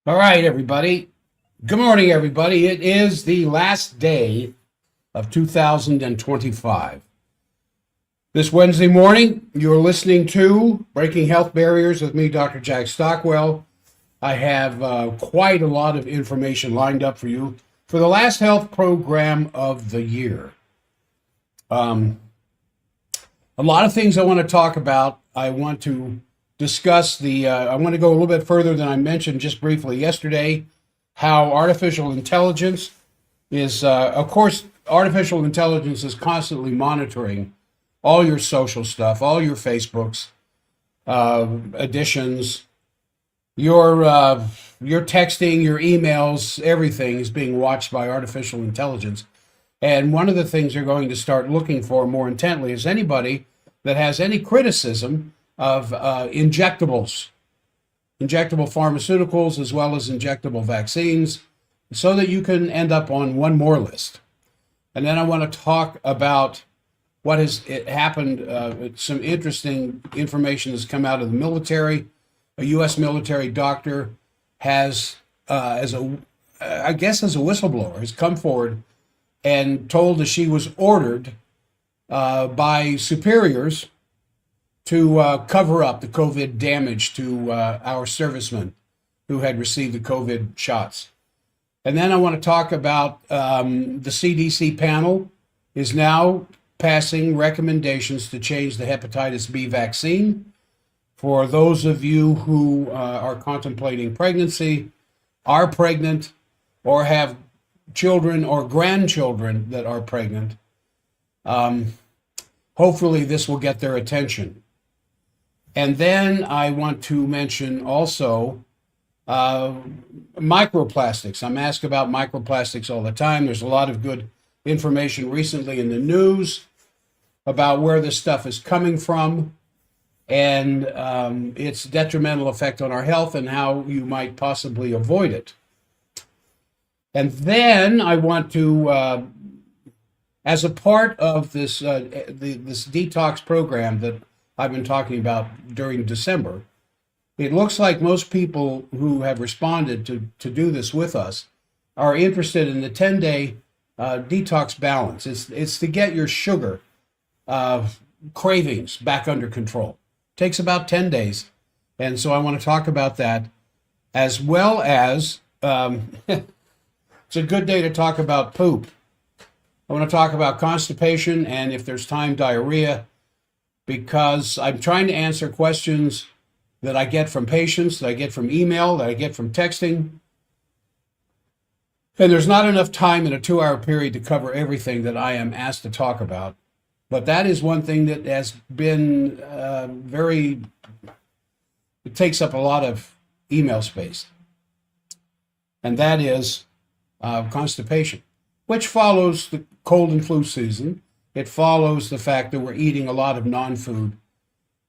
All right, everybody. Good morning, everybody. It is the last day of 2025. This Wednesday morning, you're listening to Breaking Health Barriers with me, Dr. Jack Stockwell. I have quite a lot of information lined up for you for the last health program of the year. A lot of things I want to talk about. I want to discuss I want to go a little bit further than I mentioned just briefly yesterday, how artificial intelligence is, of course, artificial intelligence is constantly monitoring all your social stuff, all your Facebooks, additions, your texting, your emails, everything is being watched by artificial intelligence. And one of the things they're going to start looking for more intently is anybody that has any criticism of injectable pharmaceuticals as well as injectable vaccines, so that you can end up on one more list. And then I want to talk about what has happened. Some interesting information has come out of the military. A U.S. military doctor has, as a whistleblower, has come forward and told that she was ordered by superiors to cover up the COVID damage to our servicemen who had received the COVID shots. And then I want to talk about the CDC panel is now passing recommendations to change the hepatitis B vaccine for those of you who are contemplating pregnancy, are pregnant, or have children or grandchildren that are pregnant. Hopefully this will get their attention. And then I want to mention also microplastics. I'm asked about microplastics all the time. There's a lot of good information recently in the news about where this stuff is coming from and its detrimental effect on our health and how you might possibly avoid it. And then I want to, as a part of this this detox program that I've been talking about during December, it looks like most people who have responded to do this with us are interested in the 10-day detox balance. It's to get your sugar cravings back under control. It takes about 10 days. And so I want to talk about that, as well as it's a good day to talk about poop. I want to talk about constipation and, if there's time, diarrhea, because I'm trying to answer questions that I get from patients, that I get from email, that I get from texting. And there's not enough time in a 2-hour period to cover everything that I am asked to talk about. But that is one thing that has been it takes up a lot of email space. And that is constipation, which follows the cold and flu season. It follows the fact that we're eating a lot of non-food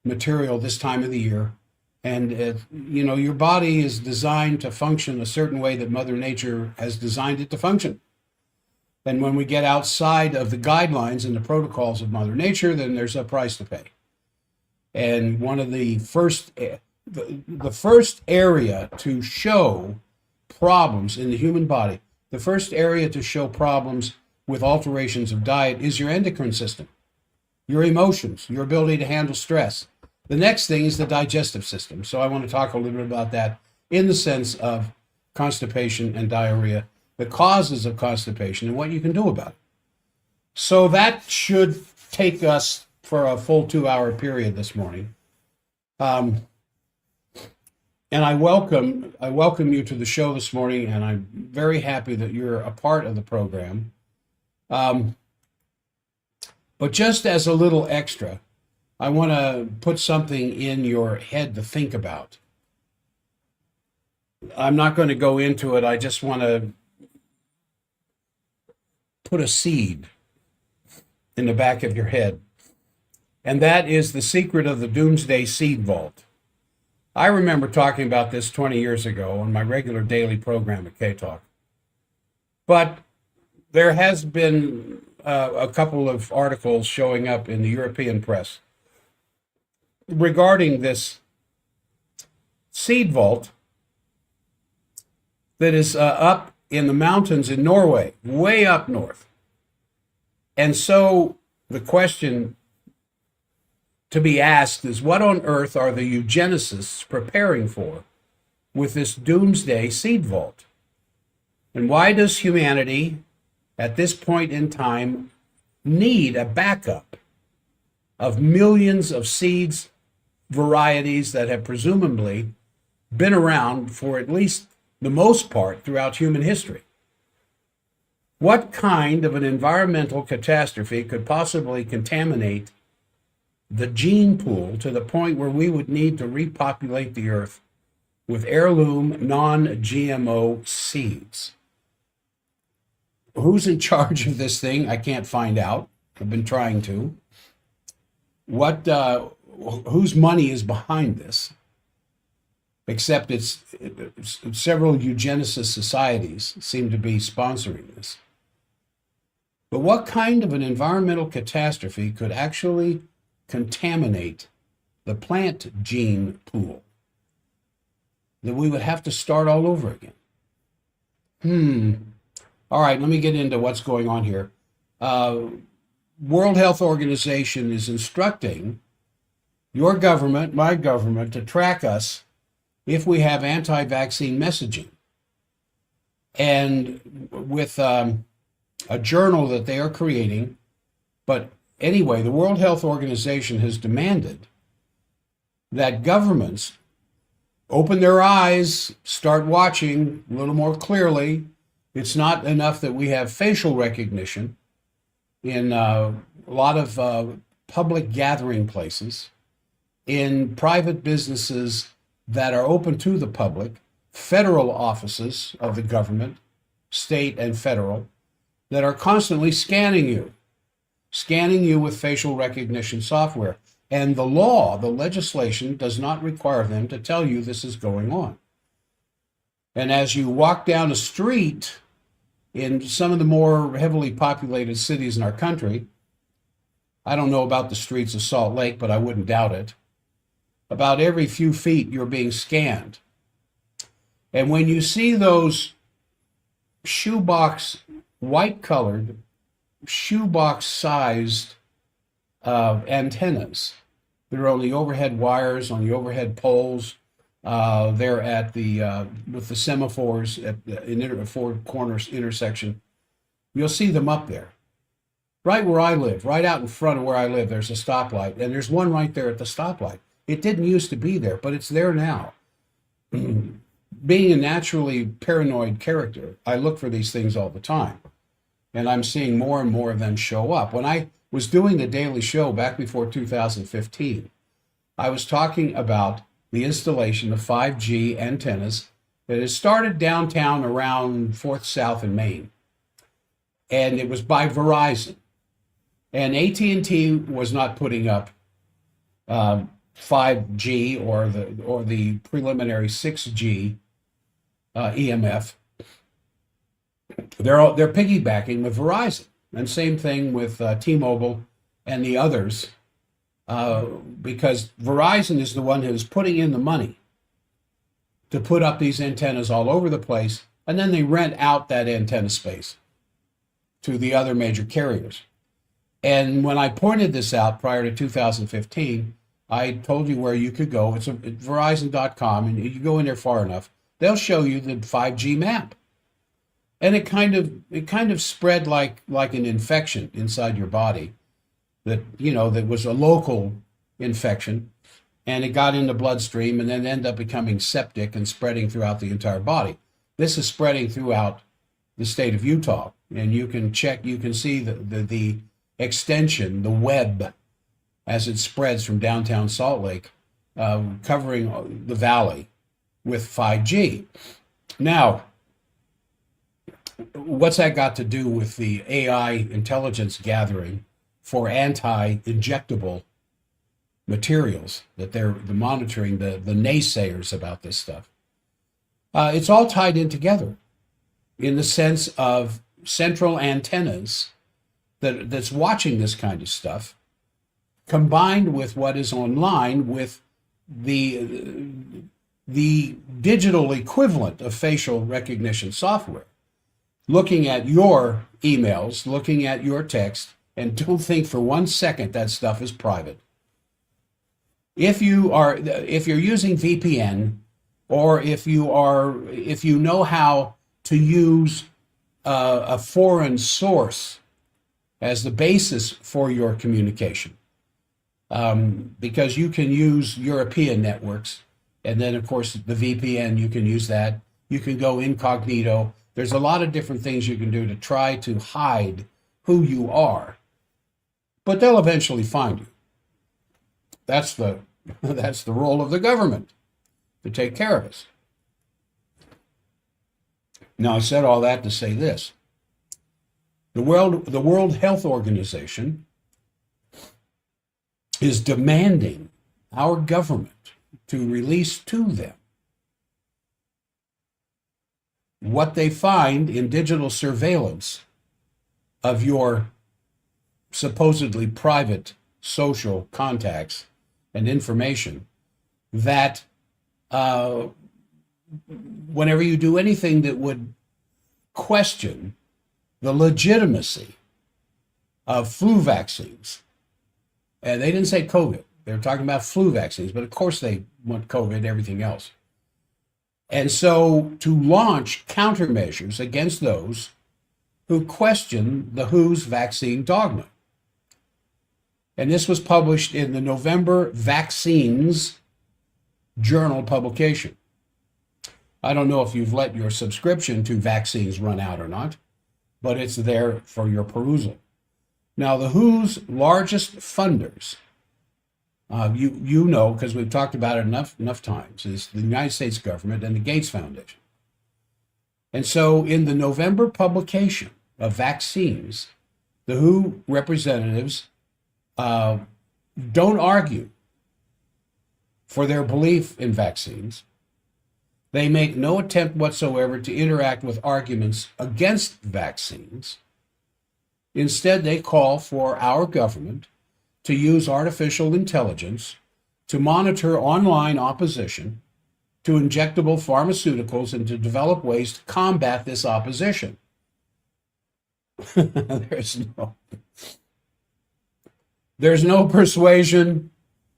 material this time of the year. And, your body is designed to function a certain way that Mother Nature has designed it to function. And when we get outside of the guidelines and the protocols of Mother Nature, then there's a price to pay. And one of the first area to show problems in the human body, the first area to show problems with alterations of diet is your endocrine system, your emotions, your ability to handle stress. The next thing is the digestive system. So I want to talk a little bit about that in the sense of constipation and diarrhea, the causes of constipation, and what you can do about it. So that should take us for a full 2-hour period this morning. And I welcome you to the show this morning, and I'm very happy that you're a part of the program. But just as a little extra, I want to put something in your head to think about. I'm not going to go into it. I just want to put a seed in the back of your head. And that is the secret of the Doomsday Seed Vault. I remember talking about this 20 years ago on my regular daily program at K-Talk. But there has been a couple of articles showing up in the European press regarding this seed vault that is up in the mountains in Norway, way up north. And so the question to be asked is, what on earth are the eugenicists preparing for with this doomsday seed vault? And why does humanity at this point in time need a backup of millions of seeds, varieties that have presumably been around for at least the most part throughout human history? What kind of an environmental catastrophe could possibly contaminate the gene pool to the point where we would need to repopulate the earth with heirloom non-GMO seeds? Who's in charge of this thing? I can't find out. I've been trying to. Whose money is behind this? Except it's several eugenicist societies seem to be sponsoring this. But what kind of an environmental catastrophe could actually contaminate the plant gene pool that we would have to start all over again? All right, let me get into what's going on here. World Health Organization is instructing your government, my government, to track us if we have anti-vaccine messaging. And with a journal that they are creating. But anyway, the World Health Organization has demanded that governments open their eyes, start watching a little more clearly. It's not enough that we have facial recognition in a lot of public gathering places, in private businesses that are open to the public, federal offices of the government, state and federal, that are constantly scanning you with facial recognition software. And the law, the legislation, does not require them to tell you this is going on. And as you walk down a street in some of the more heavily populated cities in our country, I don't know about the streets of Salt Lake, but I wouldn't doubt it, about every few feet you're being scanned. And when you see those shoebox, white-colored, shoebox-sized antennas that are on the overhead wires, on the overhead poles, they're at the with the semaphores at the four corners intersection, you'll see them up there. Right where I live, right out in front of where I live, there's a stoplight, and there's one right there at the stoplight. It didn't used to be there, but it's there now. Being a naturally paranoid character, I look for these things all the time, and I'm seeing more and more of them show up. When I was doing the daily show back before 2015, I was talking about the installation of 5G antennas that has started downtown around 4th South in Maine, and it was by Verizon. And AT&T was not putting up 5G or the preliminary 6G EMF. They're piggybacking with Verizon, and same thing with T-Mobile and the others, because Verizon is the one who's putting in the money to put up these antennas all over the place, and then they rent out that antenna space to the other major carriers. And when I pointed this out prior to 2015, I told you where you could go. It's at Verizon.com, and you go in there far enough, they'll show you the 5G map. And it kind of spread like an infection inside your body that was a local infection, and it got in the bloodstream and then ended up becoming septic and spreading throughout the entire body. This is spreading throughout the state of Utah, and you can see the extension, the web, as it spreads from downtown Salt Lake, covering the valley with 5G. Now, what's that got to do with the AI intelligence gathering for anti-injectable materials that they're monitoring, the naysayers about this stuff? It's all tied in together in the sense of central antennas that's watching this kind of stuff, combined with what is online with the the digital equivalent of facial recognition software, looking at your emails, looking at your text, and don't think for 1 second that stuff is private. If you're using VPN, or if you know how to use a foreign source as the basis for your communication, because you can use European networks, and then of course the VPN, you can use that. You can go incognito. There's a lot of different things you can do to try to hide who you are, but they'll eventually find you. That's the role of the government, to take care of us. Now, I said all that to say this. The World Health Organization is demanding our government to release to them what they find in digital surveillance of your supposedly private social contacts and information, that whenever you do anything that would question the legitimacy of flu vaccines, and they didn't say COVID, they were talking about flu vaccines, but of course they want COVID and everything else. And so to launch countermeasures against those who question the WHO's vaccine dogma. And this was published in the November Vaccines Journal publication. I don't know if you've let your subscription to Vaccines run out or not, but it's there for your perusal. Now, the WHO's largest funders, you know, because we've talked about it enough times, is the United States government and the Gates Foundation. And so in the November publication of Vaccines, the WHO representatives don't argue for their belief in vaccines. They make no attempt whatsoever to interact with arguments against vaccines. Instead, they call for our government to use artificial intelligence to monitor online opposition to injectable pharmaceuticals and to develop ways to combat this opposition. There's no persuasion.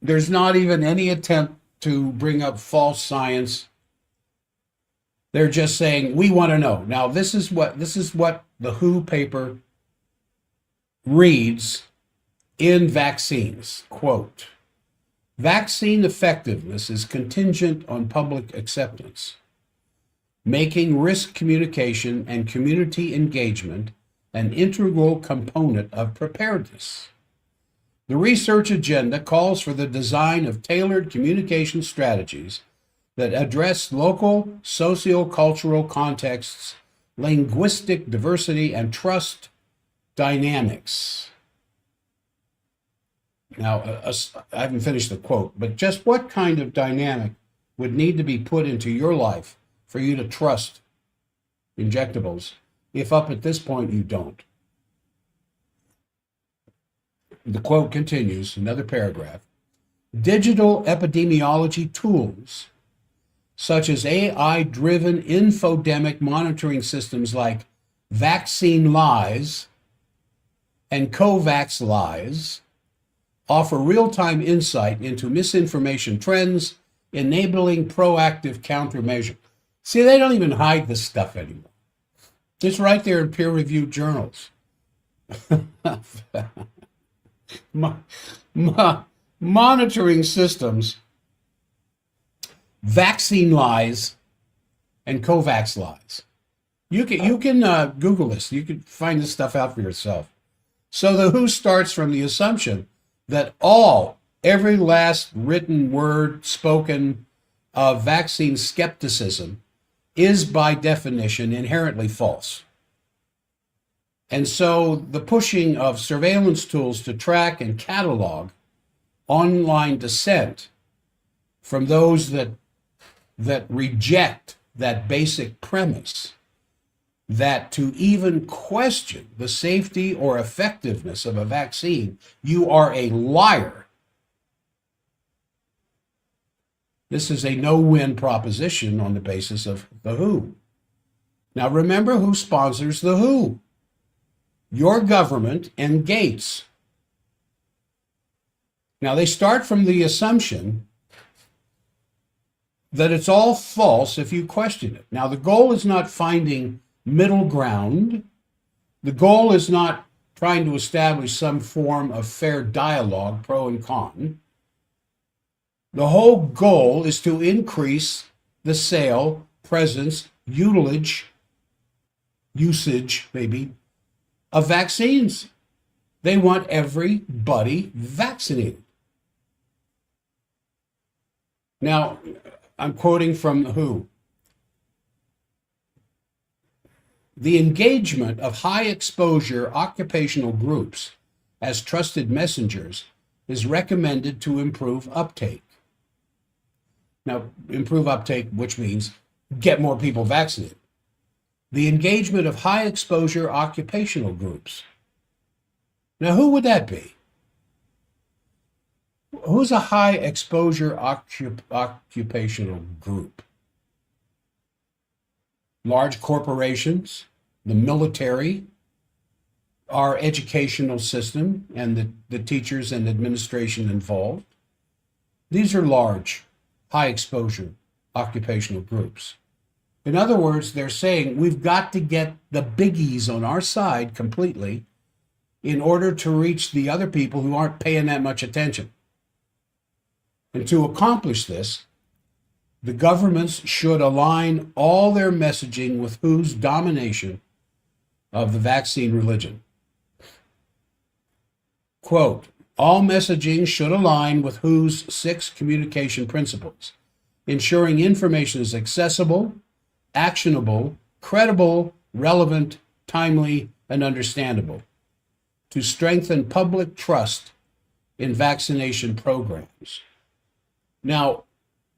There's not even any attempt to bring up false science. They're just saying, we want to know. Now, this is what the WHO paper reads in Vaccines. Quote, vaccine effectiveness is contingent on public acceptance, making risk communication and community engagement an integral component of preparedness. The research agenda calls for the design of tailored communication strategies that address local socio-cultural contexts, linguistic diversity, and trust dynamics. Now, I haven't finished the quote, but just what kind of dynamic would need to be put into your life for you to trust injectables if up at this point you don't? The quote continues, another paragraph. Digital epidemiology tools, such as AI-driven infodemic monitoring systems like Vaccine Lies and COVAX Lies, offer real-time insight into misinformation trends, enabling proactive countermeasures. See, they don't even hide this stuff anymore. It's right there in peer-reviewed journals. Monitoring systems, Vaccine Lies and COVAX Lies. You can Google this. You can find this stuff out for yourself. So the WHO starts from the assumption that every last written word spoken of vaccine skepticism is by definition inherently false. And so the pushing of surveillance tools to track and catalog online dissent from those that reject that basic premise, that to even question the safety or effectiveness of a vaccine, you are a liar. This is a no-win proposition on the basis of the WHO. Now remember who sponsors the WHO. Your government and Gates. Now they start from the assumption that it's all false if you question it. Now the goal is not finding middle ground. The goal is not trying to establish some form of fair dialogue, pro and con. The whole goal is to increase the sale, presence, usage maybe, of vaccines. They want everybody vaccinated. Now, I'm quoting from WHO. The engagement of high exposure occupational groups as trusted messengers is recommended to improve uptake. Now, improve uptake, which means get more people vaccinated. The engagement of high exposure occupational groups. Now, who would that be? Who's a high exposure occupational group? Large corporations, the military, our educational system, and the teachers and administration involved. These are large, high exposure occupational groups. In other words, they're saying we've got to get the biggies on our side completely in order to reach the other people who aren't paying that much attention. And to accomplish this, the governments should align all their messaging with WHO's domination of the vaccine religion. Quote, all messaging should align with WHO's 6 communication principles, ensuring information is accessible, actionable, credible, relevant, timely, and understandable, to strengthen public trust in vaccination programs. Now,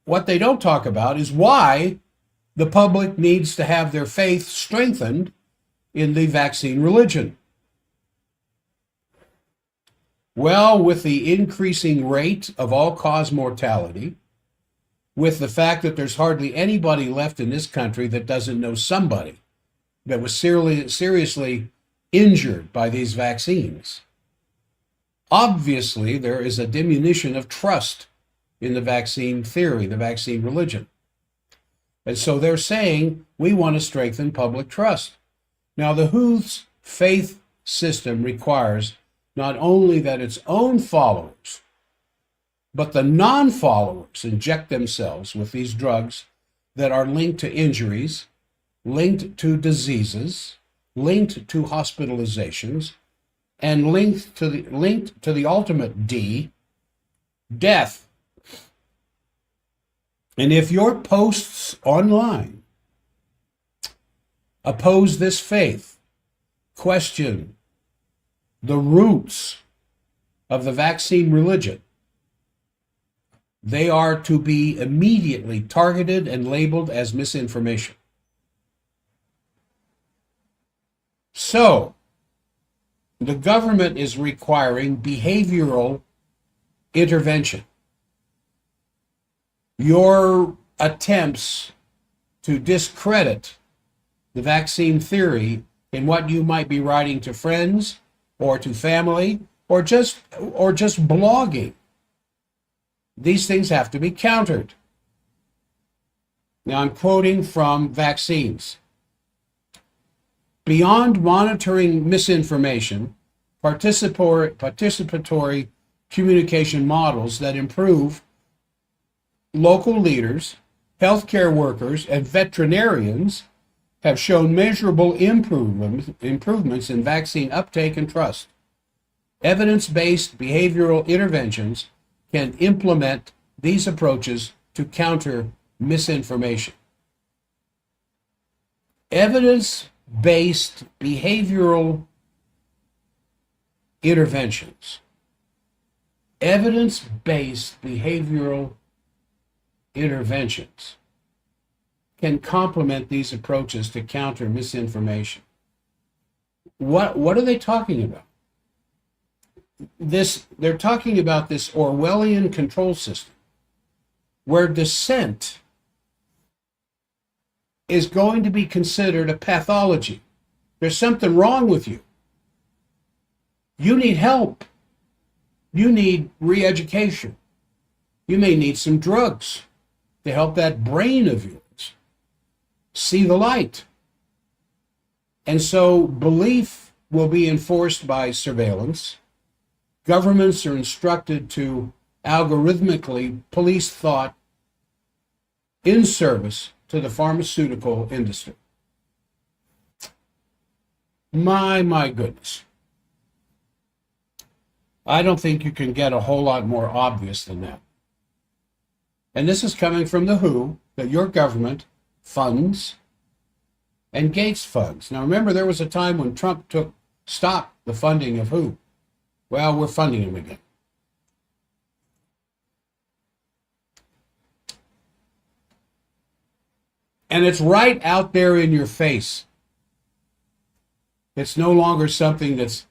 what they don't talk about is why the public needs to have their faith strengthened in the vaccine religion. Well, with the increasing rate of all-cause mortality, with the fact that there's hardly anybody left in this country that doesn't know somebody that was seriously injured by these vaccines, obviously there is a diminution of trust in the vaccine theory, the vaccine religion. And so they're saying we want to strengthen public trust. Now, the WHO's faith system requires not only that its own followers, but the non-followers inject themselves with these drugs that are linked to injuries, linked to diseases, linked to hospitalizations, and linked to the ultimate D, death. And if your posts online oppose this faith, question the roots of the vaccine religion, they are to be immediately targeted and labeled as misinformation. So, the government is requiring behavioral intervention. Your attempts to discredit the vaccine theory in what you might be writing to friends or to family or just blogging, these things have to be countered. Now I'm quoting from Vaccines. Beyond monitoring misinformation, participatory communication models that improve local leaders, healthcare workers, and veterinarians have shown measurable improvements in vaccine uptake and trust. Evidence-based behavioral interventions can implement these approaches to counter misinformation. Evidence-based behavioral interventions. Evidence-based behavioral interventions can complement these approaches to counter misinformation. What are they talking about? They're talking about this Orwellian control system where dissent is going to be considered a pathology. There's something wrong with you. You need help. You need re-education. You may need some drugs to help that brain of yours see the light. And so belief will be enforced by surveillance. Governments are instructed to algorithmically police thought in service to the pharmaceutical industry. My goodness. I don't think you can get a whole lot more obvious than that. And this is coming from the WHO, that your government funds and Gates funds. Now remember, there was a time when Trump stopped the funding of WHO. Well, we're funding him again. And it's right out there in your face. It's no longer something that's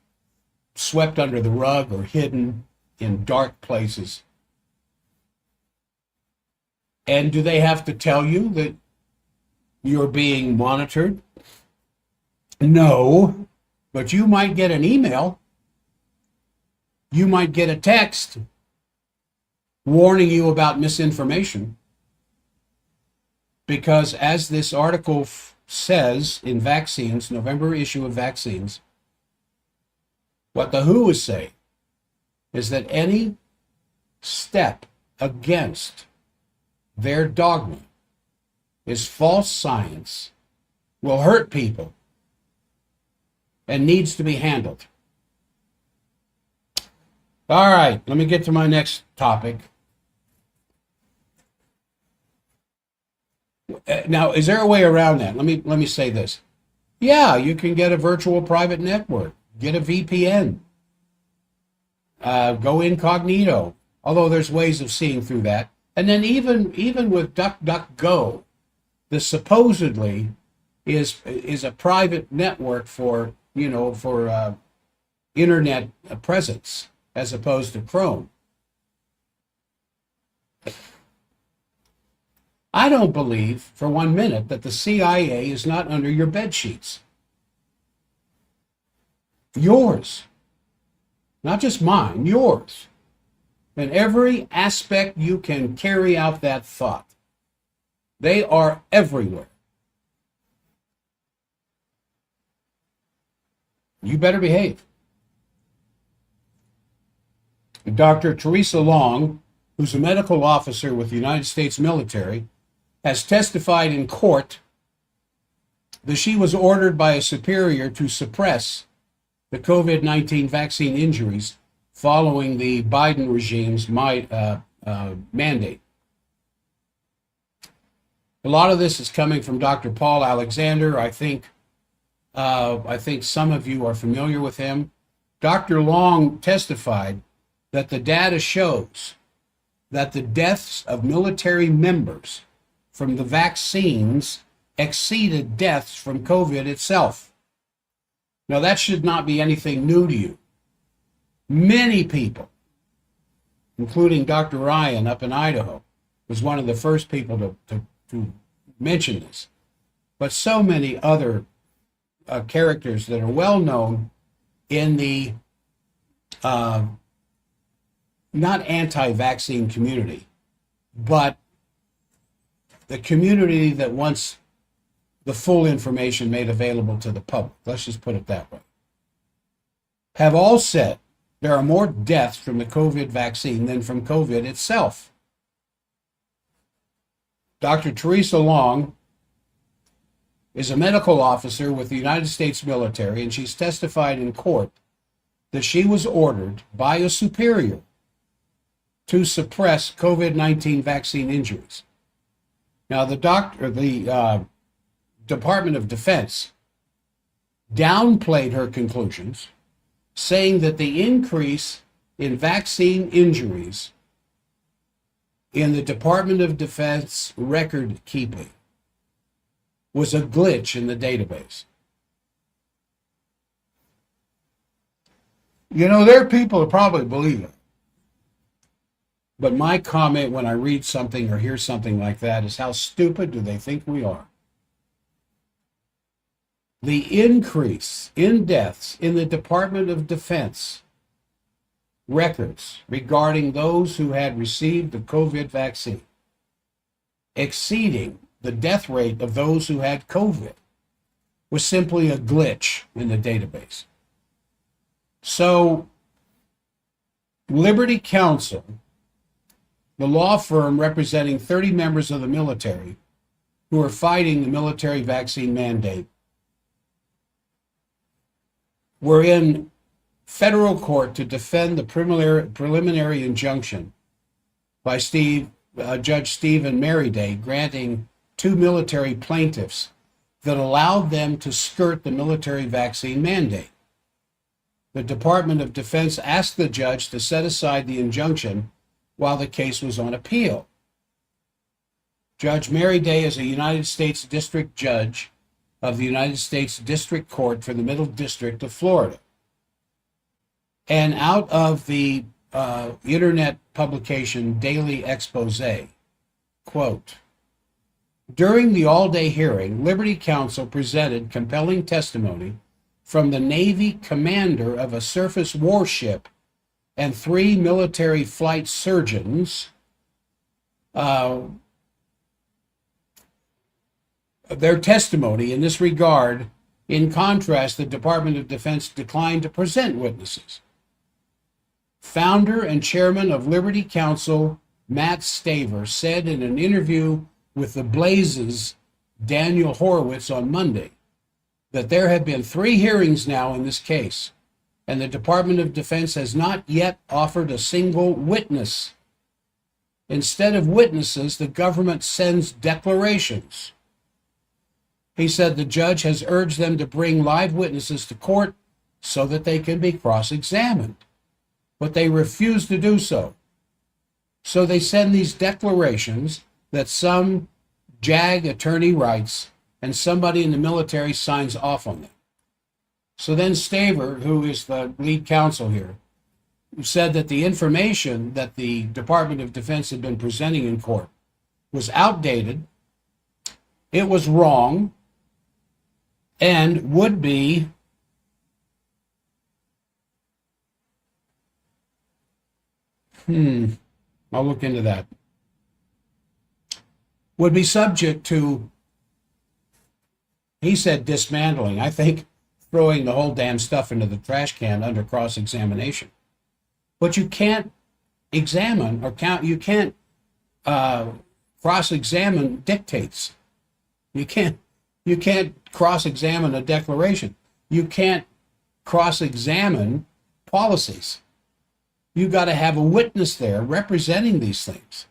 swept under the rug or hidden in dark places. And do they have to tell you that you're being monitored? No, but you might get an email. You might get a text warning you about misinformation. Because as this article says in Vaccines, November issue of Vaccines, what the WHO is saying is that any step against their dogma is false science, will hurt people, and needs to be handled. All right, let me get to my next topic. Now, is there a way around that? Let me say this. Yeah, you can get a virtual private network, get a VPN, go incognito, although there's ways of seeing through that. And then even with DuckDuckGo, this supposedly is a private network for internet presence as opposed to Chrome. I don't believe for 1 minute that the CIA is not under your bed sheets. Yours. Not just mine, yours. In every aspect you can carry out that thought. They are everywhere. You better behave. Dr. Teresa Long, who's a medical officer with the United States military, has testified in court that she was ordered by a superior to suppress the COVID-19 vaccine injuries following the Biden regime's mandate. A lot of this is coming from Dr. Paul Alexander. I think some of you are familiar with him. Dr. Long testified that the data shows that the deaths of military members from the vaccines exceeded deaths from COVID itself. Now, that should not be anything new to you. Many people, including Dr. Ryan up in Idaho, was one of the first people to mention this. But so many other characters that are well known in the not anti-vaccine community, but the community that wants the full information made available to the public, let's just put it that way, have all said there are more deaths from the COVID vaccine than from COVID itself. Dr. Teresa Long is a medical officer with the United States military, and she's testified in court that she was ordered by a superior to suppress COVID-19 vaccine injuries. Now, the Department of Defense downplayed her conclusions, saying that the increase in vaccine injuries in the Department of Defense record keeping was a glitch in the database. You know, there are people who probably believe it. But my comment when I read something or hear something like that is, how stupid do they think we are? The increase in deaths in the Department of Defense records regarding those who had received the COVID vaccine exceeding the death rate of those who had COVID was simply a glitch in the database. So, Liberty Counsel, the law firm representing 30 members of the military who are fighting the military vaccine mandate, were in federal court to defend the preliminary injunction by Judge Stephen Merriday, granting 2 military plaintiffs that allowed them to skirt the military vaccine mandate. The Department of Defense asked the judge to set aside the injunction while the case was on appeal. Judge Merriday is a United States District Judge of the United States District Court for the Middle District of Florida. And out of the internet publication Daily Expose, quote, during the all-day hearing, Liberty Counsel presented compelling testimony from the Navy commander of a surface warship and 3 military flight surgeons. Their testimony in this regard. In contrast, the Department of Defense declined to present witnesses. Founder and chairman of Liberty Counsel, Matt Staver, said in an interview with the Blaze's Daniel Horowitz on Monday that there have been 3 hearings now in this case, and the Department of Defense has not yet offered a single witness. Instead of witnesses, the government sends declarations. He said the judge has urged them to bring live witnesses to court so that they can be cross-examined, but they refuse to do so. So they send these declarations that some JAG attorney writes and somebody in the military signs off on them. So then Staver, who is the lead counsel here, said that the information that the Department of Defense had been presenting in court was outdated, it was wrong, and would be I'll look into that. Would be subject to, he said, dismantling. I think throwing the whole damn stuff into the trash can under cross-examination. But you can't examine or count, you can't cross-examine dictates. You can't cross-examine a declaration. You can't cross-examine policies. You got to have a witness there representing these things.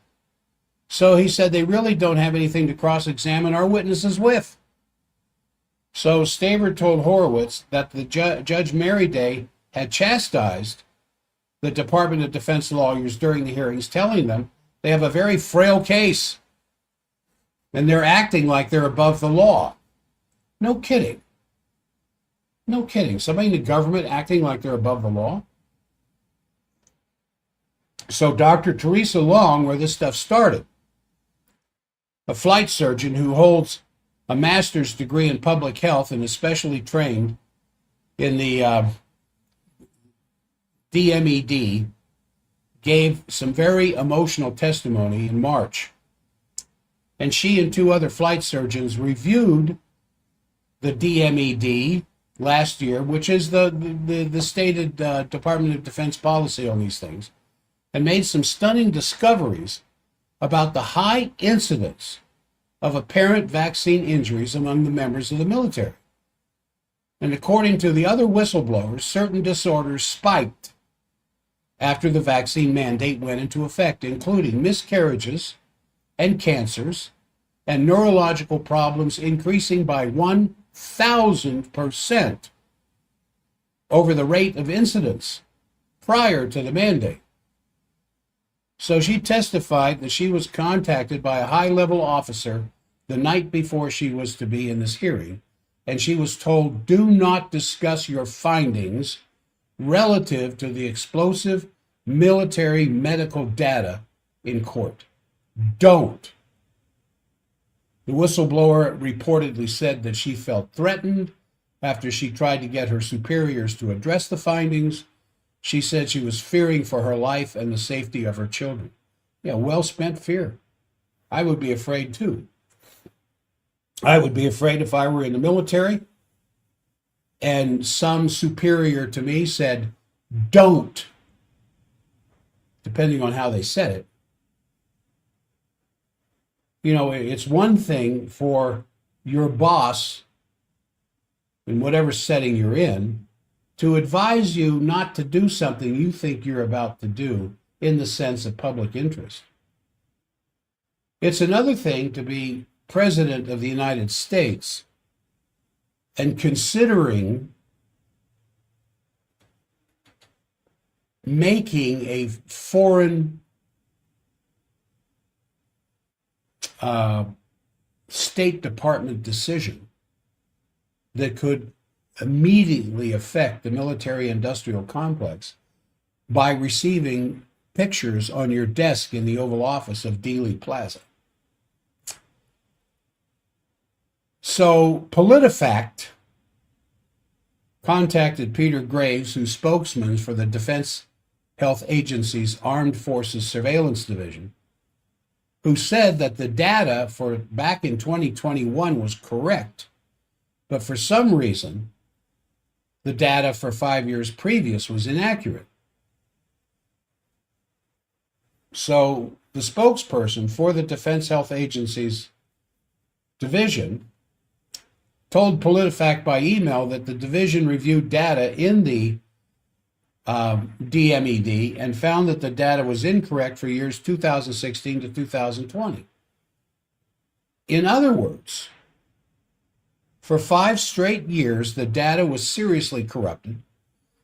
So he said they really don't have anything to cross-examine our witnesses with. So Staver told Horowitz that the Judge Merriday had chastised the Department of Defense lawyers during the hearings, telling them they have a very frail case and they're acting like they're above the law. No kidding. No kidding. Somebody in the government acting like they're above the law? So Dr. Teresa Long, where this stuff started, a flight surgeon who holds a master's degree in public health and is specially trained in the DMED, gave some very emotional testimony in March. And she and 2 other flight surgeons reviewed the DMED last year, which is the stated Department of Defense policy on these things, and made some stunning discoveries about the high incidence of apparent vaccine injuries among the members of the military. And according to the other whistleblowers, certain disorders spiked after the vaccine mandate went into effect, including miscarriages and cancers and neurological problems increasing by 1,000% over the rate of incidence prior to the mandate. So she testified that she was contacted by a high-level officer the night before she was to be in this hearing, and she was told, do not discuss your findings relative to the explosive military medical data in court. Don't. The whistleblower reportedly said that she felt threatened after she tried to get her superiors to address the findings. She said she was fearing for her life and the safety of her children. Yeah, well-spent fear. I would be afraid too. I would be afraid if I were in the military and some superior to me said, don't, depending on how they said it. You know, it's one thing for your boss, in whatever setting you're in, to advise you not to do something you think you're about to do in the sense of public interest. It's another thing to be President of the United States and considering making a foreign State Department decision that could immediately affect the military-industrial complex by receiving pictures on your desk in the Oval Office of Dealey Plaza. So PolitiFact contacted Peter Graves, who's spokesman for the Defense Health Agency's Armed Forces Surveillance Division, who said that the data for back in 2021 was correct, but for some reason, the data for 5 years previous was inaccurate. So the spokesperson for the Defense Health Agency's division told PolitiFact by email that the division reviewed data in the DMED and found that the data was incorrect for years 2016 to 2020. In other words, for 5 straight years, the data was seriously corrupted,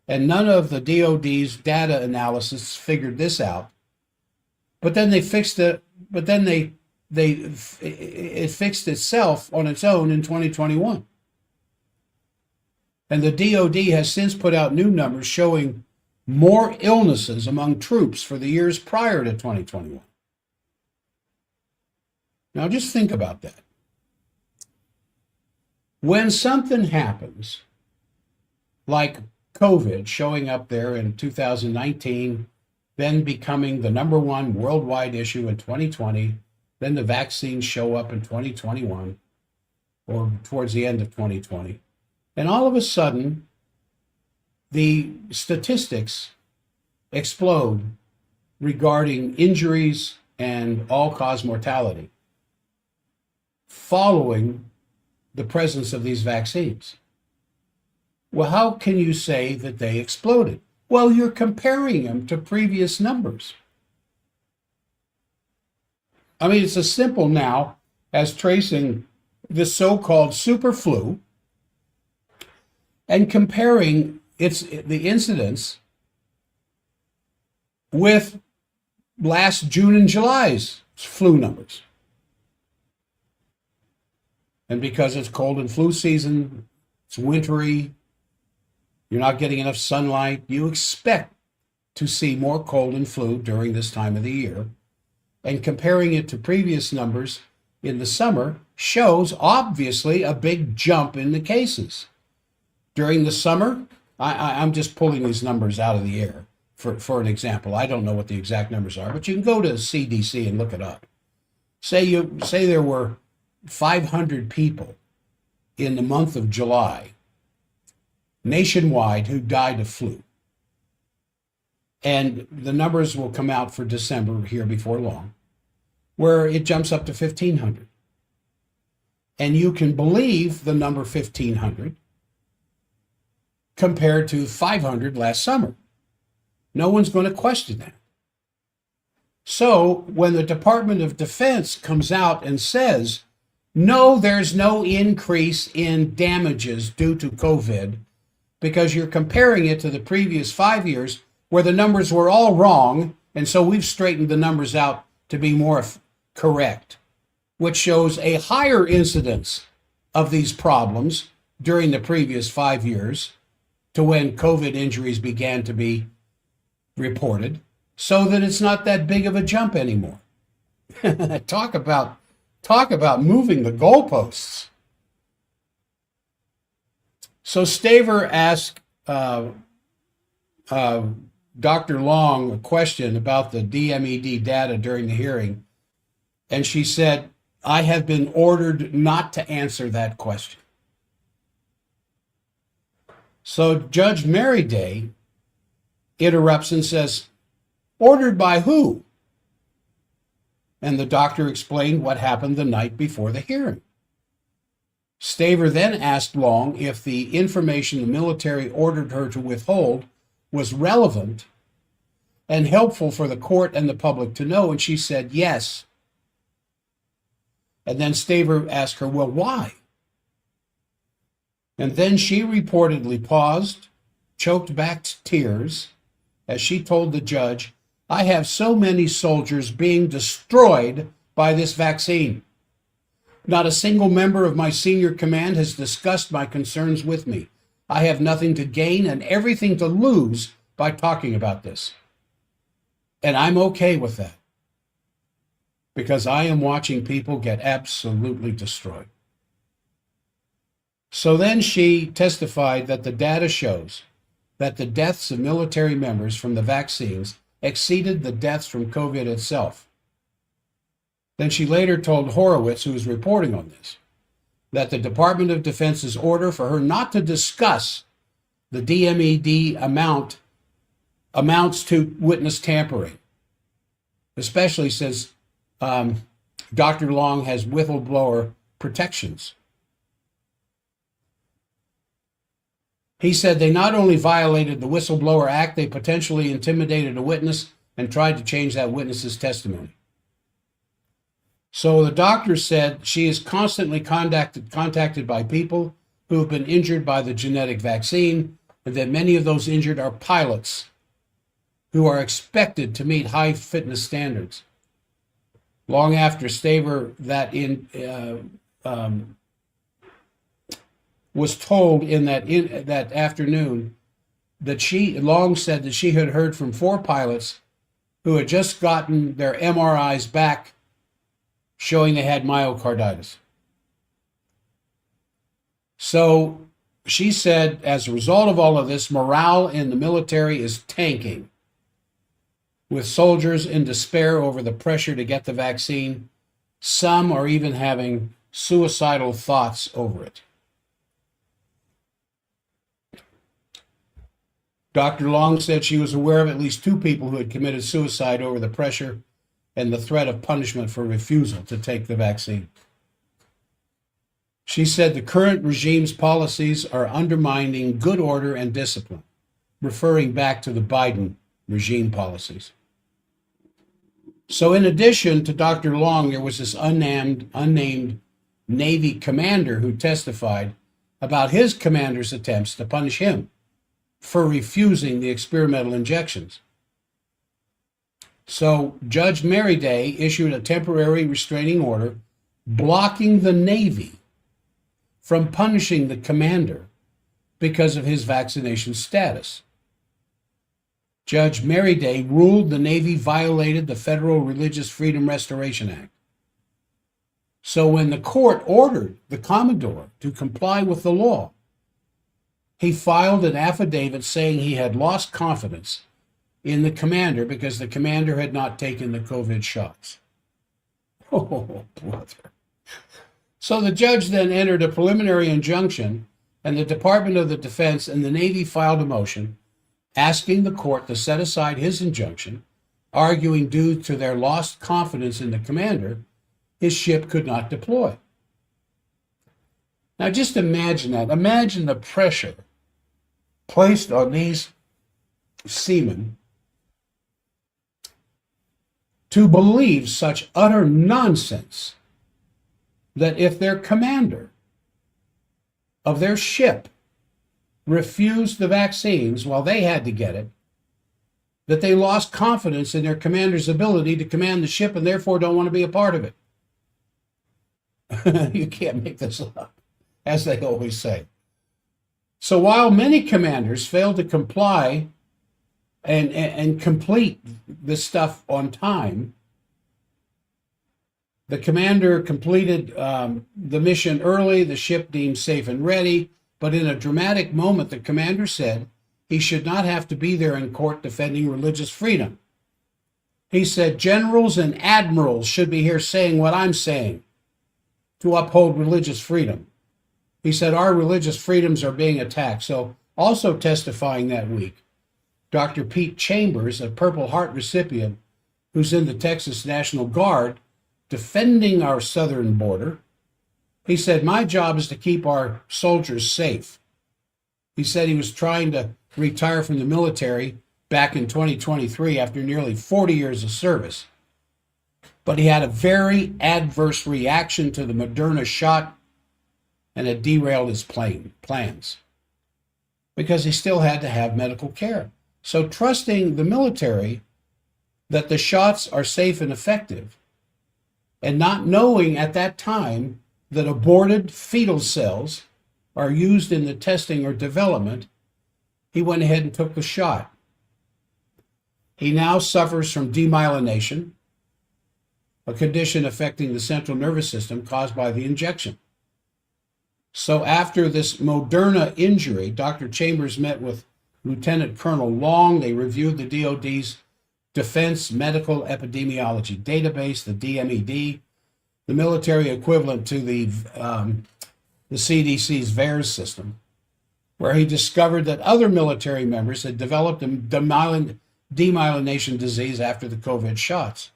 and none of the DoD's data analysis figured this out. But then they fixed it. But then it fixed itself on its own in 2021. And the DoD has since put out new numbers showing more illnesses among troops for the years prior to 2021. Now just think about that. When something happens, like COVID showing up there in 2019, then becoming the #1 worldwide issue in 2020, then the vaccines show up in 2021 or towards the end of 2020. And all of a sudden, the statistics explode regarding injuries and all-cause mortality following the presence of these vaccines. Well, how can you say that they exploded? Well, you're comparing them to previous numbers. I mean, it's as simple now as tracing the so-called super flu and comparing the incidence with last June and July's flu numbers. And because it's cold and flu season, it's wintry, you're not getting enough sunlight, you expect to see more cold and flu during this time of the year. And comparing it to previous numbers in the summer shows obviously a big jump in the cases. During the summer, I'm just pulling these numbers out of the air for an example. I don't know what the exact numbers are, but you can go to CDC and look it up. Say there were 500 people in the month of July nationwide who died of flu. And the numbers will come out for December here before long, where it jumps up to 1,500. And you can believe the number 1,500 compared to 500 last summer. No one's going to question that. So when the Department of Defense comes out and says, no, there's no increase in damages due to COVID, because you're comparing it to the previous 5 years where the numbers were all wrong, and so we've straightened the numbers out to be more correct, which shows a higher incidence of these problems during the previous 5 years to when COVID injuries began to be reported. so that it's not that big of a jump anymore. Talk about moving the goalposts. So Staver asked Dr. Long a question about the DMED data during the hearing, and she said, "I have been ordered not to answer that question." So Judge Merryday interrupts and says, "Ordered by who?" And the doctor explained what happened the night before the hearing. Staver then asked Long if the information the military ordered her to withhold was relevant and helpful for the court and the public to know, and she said yes. And then Staver asked her, "Well, why?" And then she reportedly paused, choked back tears, as she told the judge, "I have so many soldiers being destroyed by this vaccine. Not a single member of my senior command has discussed my concerns with me. I have nothing to gain and everything to lose by talking about this. And I'm okay with that, because I am watching people get absolutely destroyed." So then she testified that the data shows that the deaths of military members from the vaccines exceeded the deaths from COVID itself. Then she later told Horowitz, who was reporting on this, that the Department of Defense's order for her not to discuss the DMED amounts to witness tampering, especially since Dr. Long has whistleblower protections. He said they not only violated the Whistleblower Act, they potentially intimidated a witness and tried to change that witness's testimony. So the doctor said she is constantly contacted by people who have been injured by the genetic vaccine, and that many of those injured are pilots who are expected to meet high fitness standards. Long after Staver was told in that afternoon that Long said that she had heard from 4 pilots who had just gotten their MRIs back showing they had myocarditis. So she said, as a result of all of this, morale in the military is tanking, with soldiers in despair over the pressure to get the vaccine. Some are even having suicidal thoughts over it. Dr. Long said she was aware of at least 2 people who had committed suicide over the pressure and the threat of punishment for refusal to take the vaccine. She said the current regime's policies are undermining good order and discipline, referring back to the Biden regime policies. So in addition to Dr. Long, there was this unnamed Navy commander who testified about his commander's attempts to punish him for refusing the experimental injections. So Judge Merryday issued a temporary restraining order blocking the Navy from punishing the commander because of his vaccination status. Judge Merryday ruled the Navy violated the Federal Religious Freedom Restoration Act. So when the court ordered the Commodore to comply with the law, he filed an affidavit saying he had lost confidence in the commander because the commander had not taken the COVID shots. Oh, brother. So the judge then entered a preliminary injunction, and the Department of the Defense and the Navy filed a motion asking the court to set aside his injunction, arguing due to their lost confidence in the commander, his ship could not deploy. Now just imagine that. Imagine the pressure placed on these seamen to believe such utter nonsense that if their commander of their ship refused the vaccines while they had to get it, that they lost confidence in their commander's ability to command the ship and therefore don't want to be a part of it. You can't make this up, as they always say. So while many commanders failed to comply and complete this stuff on time. The commander completed the mission early, the ship deemed safe and ready, but in a dramatic moment, the commander said he should not have to be there in court defending religious freedom. He said, generals and admirals should be here saying what I'm saying to uphold religious freedom. He said, our religious freedoms are being attacked. So also testifying that week, Dr. Pete Chambers, a Purple Heart recipient who's in the Texas National Guard, defending our southern border, he said, my job is to keep our soldiers safe. He said he was trying to retire from the military back in 2023 after nearly 40 years of service. But he had a very adverse reaction to the Moderna shot, and it derailed his plans because he still had to have medical care. So trusting the military that the shots are safe and effective, and not knowing at that time that aborted fetal cells are used in the testing or development, he went ahead and took the shot. He now suffers from demyelination, a condition affecting the central nervous system caused by the injection. So after this Moderna injury, Dr. Chambers met with Lieutenant Colonel Long. They reviewed the DoD's Defense Medical Epidemiology Database, the DMED, the military equivalent to the CDC's VAERS system, where he discovered that other military members had developed a demyelination disease after the COVID shots.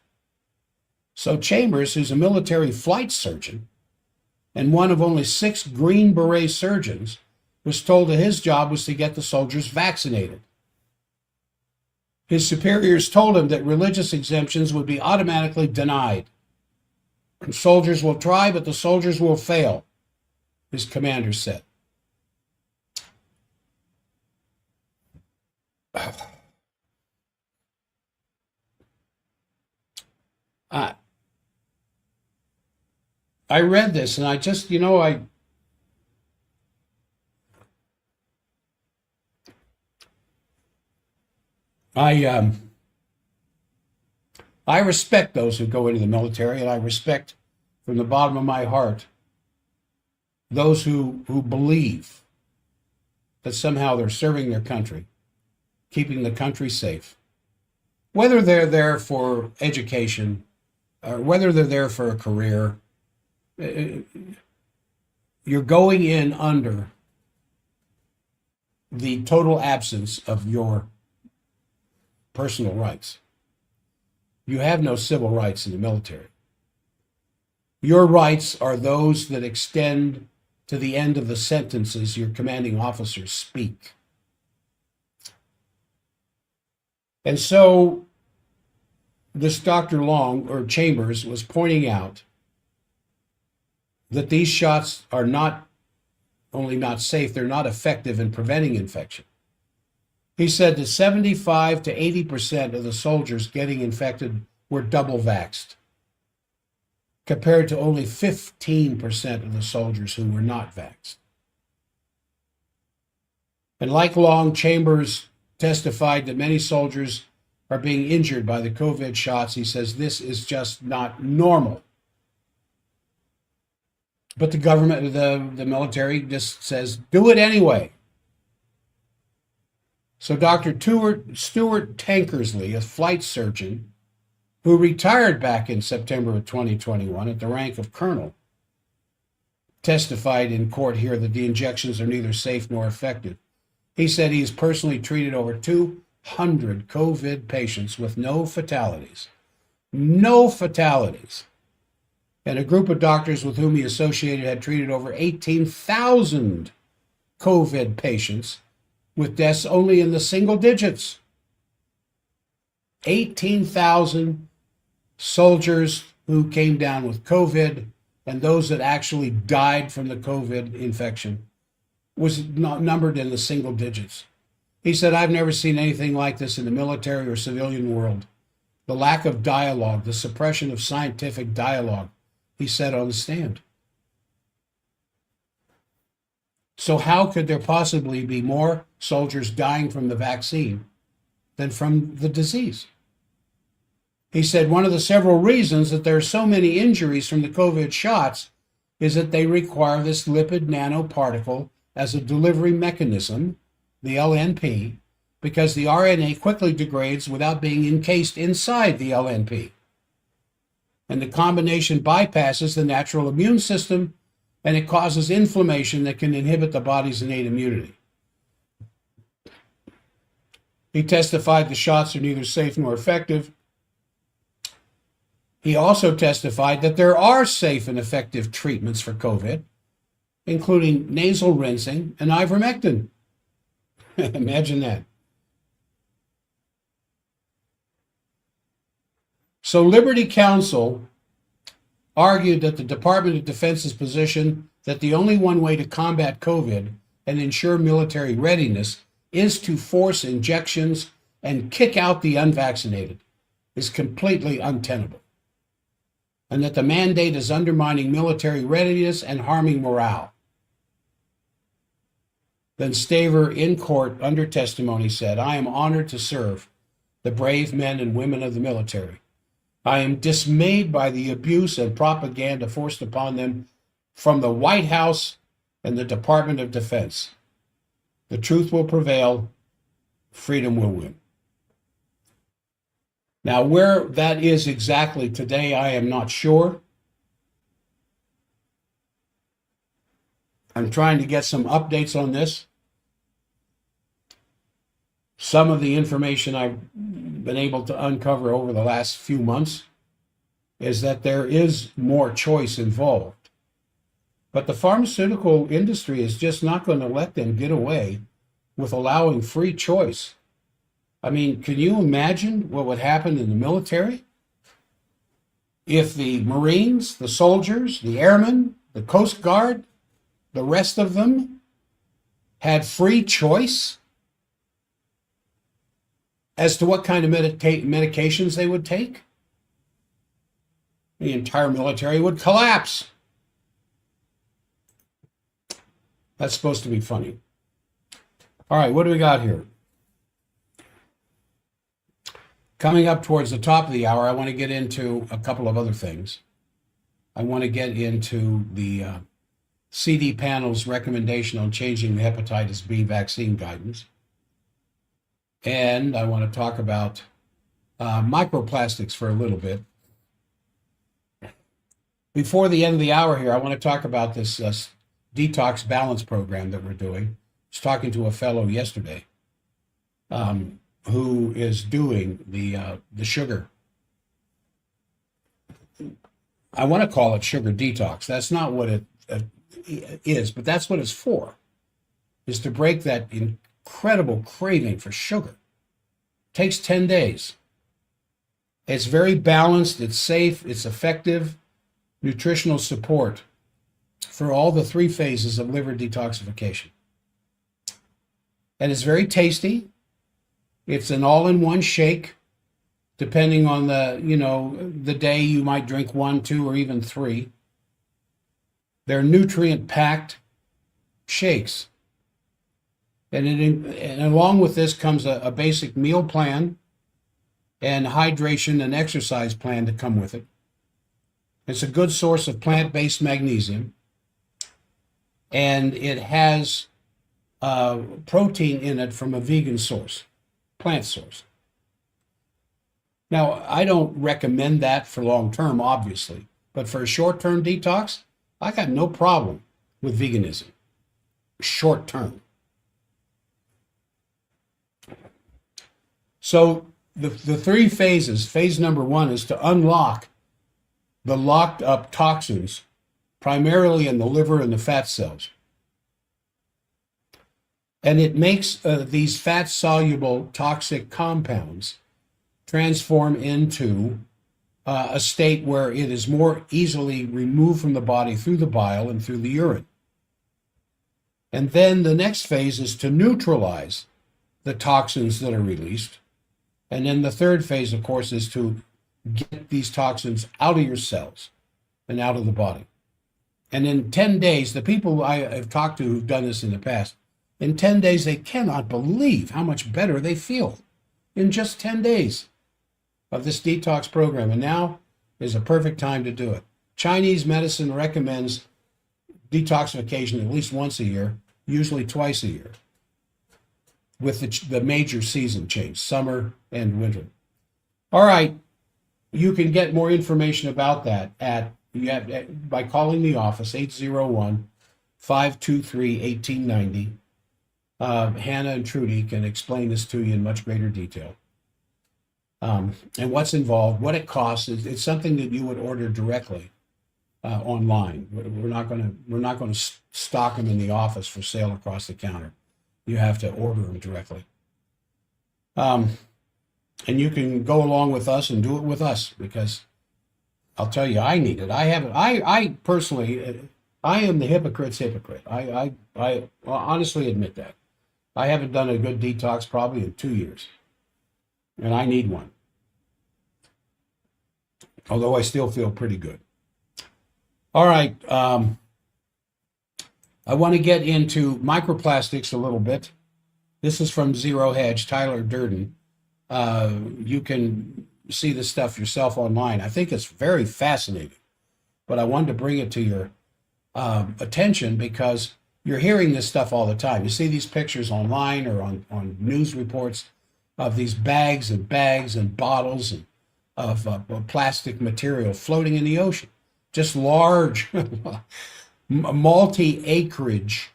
So Chambers, who's a military flight surgeon and one of only 6 Green Beret surgeons, was told that his job was to get the soldiers vaccinated. His superiors told him that religious exemptions would be automatically denied. And soldiers will try, but the soldiers will fail, his commander said. I read this and I just, I respect those who go into the military, and I respect from the bottom of my heart those who believe that somehow they're serving their country, keeping the country safe. Whether they're there for education, or whether they're there for a career, you're going in under the total absence of your personal rights. You have no civil rights in the military. Your rights are those that extend to the end of the sentences your commanding officers speak. And so this Dr. Long, or Chambers, was pointing out that these shots are not only not safe, they're not effective in preventing infection. He said that 75 to 80% of the soldiers getting infected were double vaxxed, compared to only 15% of the soldiers who were not vaxxed. And like Long, Chambers testified that many soldiers are being injured by the COVID shots. He says this is just not normal. But the government, the military just says, do it anyway. So Dr. Stuart Tankersley, a flight surgeon who retired back in September of 2021 at the rank of colonel, testified in court here that the injections are neither safe nor effective. He said he's personally treated over 200 COVID patients with no fatalities. No fatalities. And a group of doctors with whom he associated had treated over 18,000 COVID patients with deaths only in the single digits. 18,000 soldiers who came down with COVID, and those that actually died from the COVID infection was not numbered in the single digits. He said, I've never seen anything like this in the military or civilian world. The lack of dialogue, the suppression of scientific dialogue, he said on the stand. So how could there possibly be more soldiers dying from the vaccine than from the disease. He said one of the several reasons that there are so many injuries from the COVID shots is that they require this lipid nanoparticle as a delivery mechanism, the LNP, because the RNA quickly degrades without being encased inside the LNP. And the combination bypasses the natural immune system, and it causes inflammation that can inhibit the body's innate immunity. He testified the shots are neither safe nor effective. He also testified that there are safe and effective treatments for COVID, including nasal rinsing and ivermectin. Imagine that. So Liberty Counsel argued that the Department of Defense's position that the only one way to combat COVID and ensure military readiness is to force injections and kick out the unvaccinated is completely untenable, and that the mandate is undermining military readiness and harming morale. Then Staver, in court under testimony, said, "I am honored to serve the brave men and women of the military. I am dismayed by the abuse and propaganda forced upon them from the White House and the Department of Defense. The truth will prevail. Freedom will win." Now, where that is exactly today, I am not sure. I'm trying to get some updates on this. Some of the information I've been able to uncover over the last few months is that there is more choice involved. But the pharmaceutical industry is just not going to let them get away with allowing free choice. I mean, can you imagine what would happen in the military if the Marines, the soldiers, the airmen, the Coast Guard, the rest of them had free choice as to what kind of medications they would take? The entire military would collapse. That's supposed to be funny. All right, what do we got here? Coming up towards the top of the hour, I want to get into a couple of other things. I want to get into the CD panel's recommendation on changing the hepatitis B vaccine guidance. And I want to talk about microplastics for a little bit. Before the end of the hour here, I want to talk about this detox balance program that we're doing. I was talking to a fellow yesterday who is doing the sugar. I want to call it sugar detox. That's not what it is, but that's what it's for, is to break that incredible craving for sugar. It takes 10 days. It's very balanced, it's safe, it's effective nutritional support for all the 3 phases of liver detoxification. And it's very tasty. It's an all-in-one shake. Depending on the day, you might drink 1, 2, or even 3. They're nutrient-packed shakes. And along with this comes a basic meal plan and hydration and exercise plan to come with it. It's a good source of plant-based magnesium. And it has protein in it from a vegan source, plant source. Now, I don't recommend that for long-term, obviously, but for a short-term detox, I got no problem with veganism, short-term. So the 3 phases, phase number 1 is to unlock the locked up toxins, primarily in the liver and the fat cells. And it makes these fat-soluble toxic compounds transform into a state where it is more easily removed from the body through the bile and through the urine. And then the next phase is to neutralize the toxins that are released. And then the third phase, of course, is to get these toxins out of your cells and out of the body. And in 10 days, the people I have talked to who've done this in the past, in 10 days, they cannot believe how much better they feel. in just 10 days of this detox program. And now is a perfect time to do it. Chinese medicine recommends detoxification at least once a year, usually twice a year, with the major season change, summer and winter. All right, you can get more information about that by calling the office, 801-523-1890. Hannah and Trudy can explain this to you in much greater detail. And what's involved, what it costs. It's something that you would order directly online. We're not going to stock them in the office for sale across the counter. You have to order them directly. And you can go along with us and do it with us, because I'll tell you, I need it. I haven't. I personally, I am the hypocrite's hypocrite. I honestly admit that. I haven't done a good detox probably in 2 years, and I need one. Although I still feel pretty good. All right. I want to get into microplastics a little bit. This is from Zero Hedge, Tyler Durden. You can see this stuff yourself online. I think it's very fascinating, but I wanted to bring it to your attention because you're hearing this stuff all the time. You see these pictures online or on news reports of these bags and bottles of plastic material floating in the ocean. Just large multi-acreage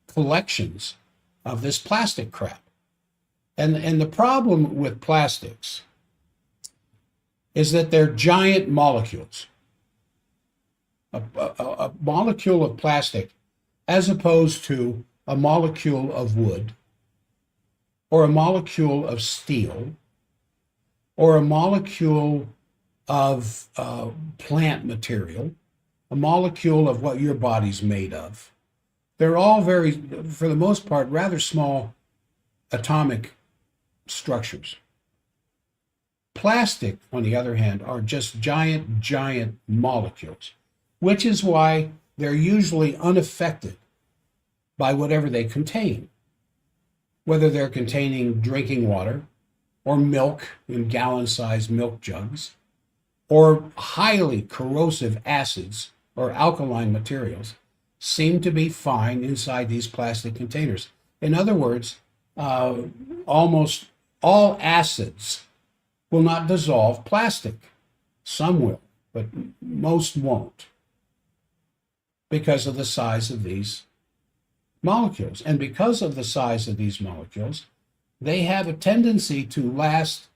collections of this plastic crap. And the problem with plastics is that they're giant molecules. A molecule of plastic, as opposed to a molecule of wood, or a molecule of steel, or a molecule of plant material, a molecule of what your body's made of. They're all very, for the most part, rather small atomic structures. Plastic, on the other hand, are just giant molecules, which is why they're usually unaffected by whatever they contain, whether they're containing drinking water or milk in gallon-sized milk jugs, or highly corrosive acids or alkaline materials seem to be fine inside these plastic containers. In other words, almost all acids will not dissolve plastic. Some will, but most won't, because of the size of these molecules. And because of the size of these molecules, they have a tendency to last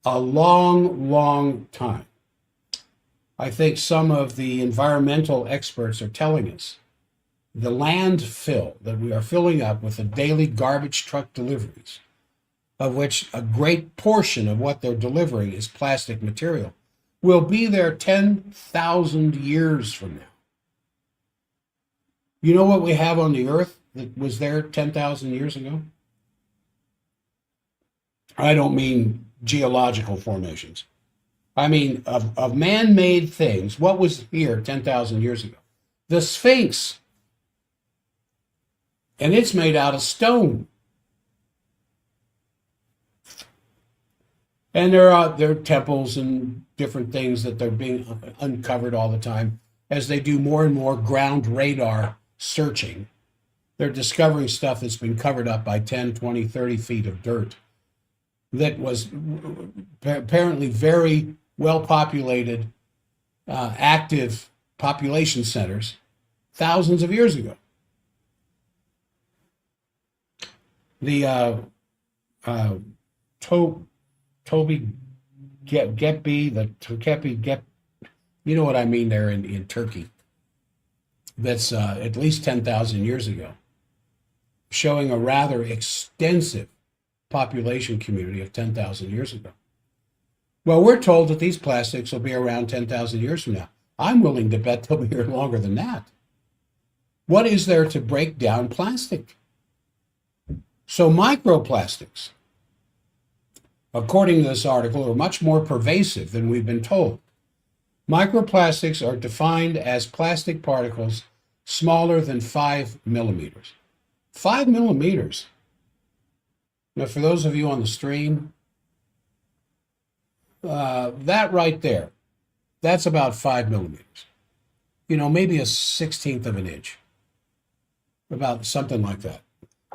a long time. I think some of the environmental experts are telling us the landfill that we are filling up with the daily garbage truck deliveries, of which a great portion of what they're delivering is plastic material, will be there 10,000 years from now. You know what we have on the earth that was there 10,000 years ago? I don't mean geological formations. I mean of man-made things. What was here 10,000 years ago? The Sphinx. And it's made out of stone. And there are temples and different things that they're being uncovered all the time as they do more and more ground radar searching. They're discovering stuff that's been covered up by 10, 20, 30 feet of dirt that was apparently very well-populated, active population centers thousands of years ago. The Toby Gep, you know what I mean there in Turkey. That's at least 10,000 years ago, showing a rather extensive population community of 10,000 years ago. Well, we're told that these plastics will be around 10,000 years from now. I'm willing to bet they'll be here longer than that. What is there to break down plastic? So microplastics, according to this article, are much more pervasive than we've been told. Microplastics are defined as plastic particles smaller than 5 millimeters. 5 millimeters. Now, for those of you on the stream, that right there, that's about 5 millimeters. Maybe a 16th of an inch, about something like that,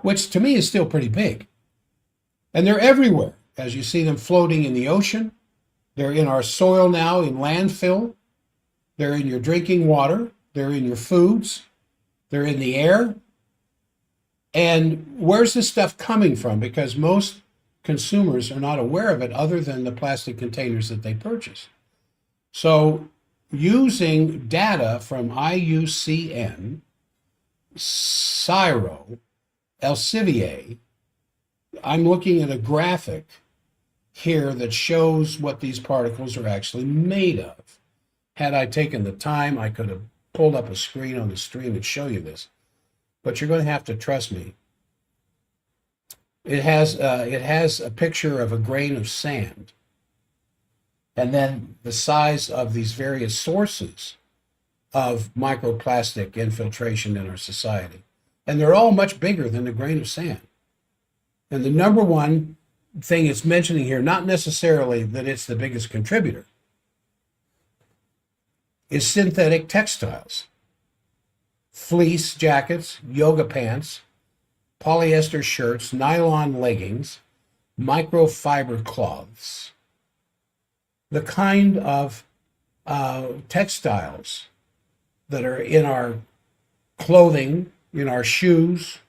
which to me is still pretty big. And they're everywhere, as you see them floating in the ocean. They're in our soil now, in landfill. They're in your drinking water. They're in your foods. They're in the air. And where's this stuff coming from? Because most consumers are not aware of it other than the plastic containers that they purchase. So using data from IUCN, CSIRO, Elsevier, I'm looking at a graphic here that shows what these particles are actually made of. Had I taken the time, I could have pulled up a screen on the stream and show you this, but you're going to have to trust me. It has a picture of a grain of sand, and then the size of these various sources of microplastic infiltration in our society. And they're all much bigger than a grain of sand. And the number one thing it's mentioning here, not necessarily that it's the biggest contributor, is synthetic textiles. Fleece jackets, yoga pants, polyester shirts, nylon leggings, microfiber cloths. The kind of textiles that are in our clothing, in our shoes,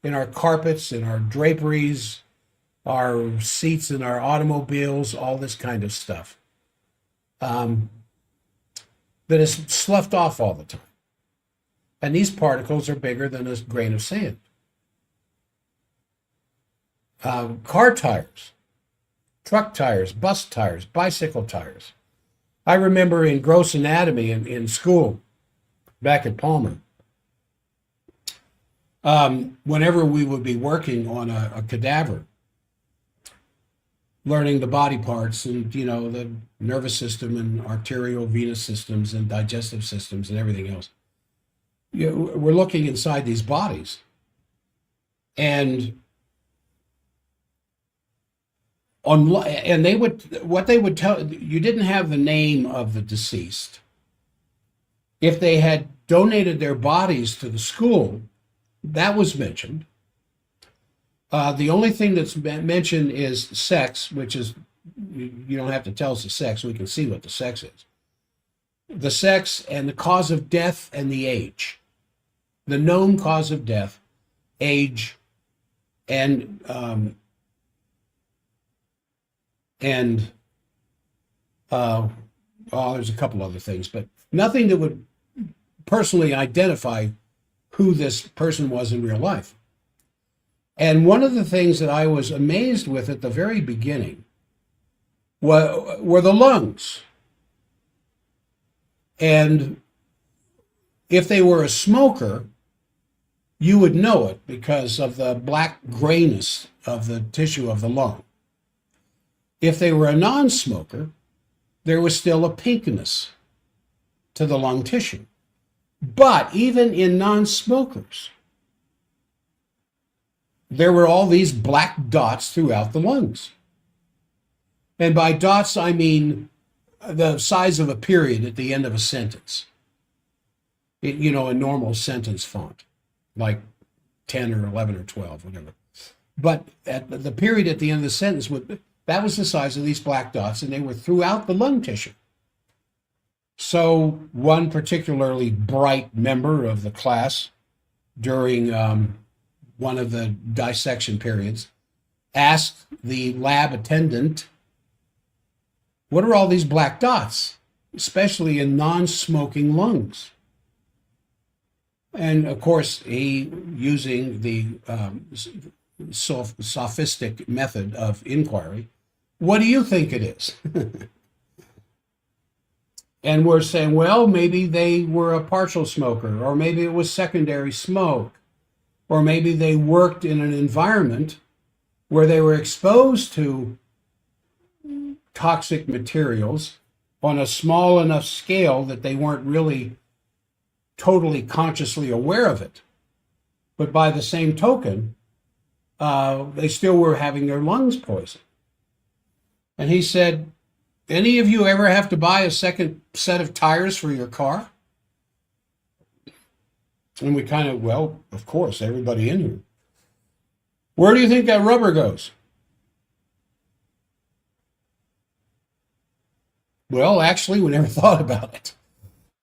in our carpets, in our draperies, our seats in our automobiles, all this kind of stuff, that is sloughed off all the time. And these particles are bigger than a grain of sand. Car tires, truck tires, bus tires, bicycle tires. I remember in gross anatomy in school, back at Palmer, whenever we would be working on a cadaver, learning the body parts and, the nervous system and arterial venous systems and digestive systems and everything else. We're looking inside these bodies. And what they would tell you, didn't have the name of the deceased. If they had donated their bodies to the school, that was mentioned. The only thing that's mentioned is sex, which is, you don't have to tell us the sex, we can see what the sex is. The sex and the cause of death and the age. The known cause of death, age, and there's a couple other things, but nothing that would personally identify who this person was in real life. And one of the things that I was amazed with at the very beginning were the lungs. And if they were a smoker, you would know it because of the black grayness of the tissue of the lung. If they were a non-smoker, there was still a pinkness to the lung tissue. But even in non-smokers, there were all these black dots throughout the lungs. And by dots, I mean the size of a period at the end of a sentence. A normal sentence font, like 10 or 11 or 12, whatever. But at the period at the end of the sentence, that was the size of these black dots, and they were throughout the lung tissue. So one particularly bright member of the class during one of the dissection periods asked the lab attendant, what are all these black dots, especially in non-smoking lungs? And of course, he, using the sophistic method of inquiry, what do you think it is? And we're saying, well, maybe they were a partial smoker, or maybe it was secondary smoke, or maybe they worked in an environment where they were exposed to toxic materials on a small enough scale that they weren't really totally consciously aware of it. But by the same token, they still were having their lungs poisoned. And he said, Any of you ever have to buy a second set of tires for your car? And we kind of, well, of course, everybody in here. Where do you think that rubber goes? Well, actually, we never thought about it.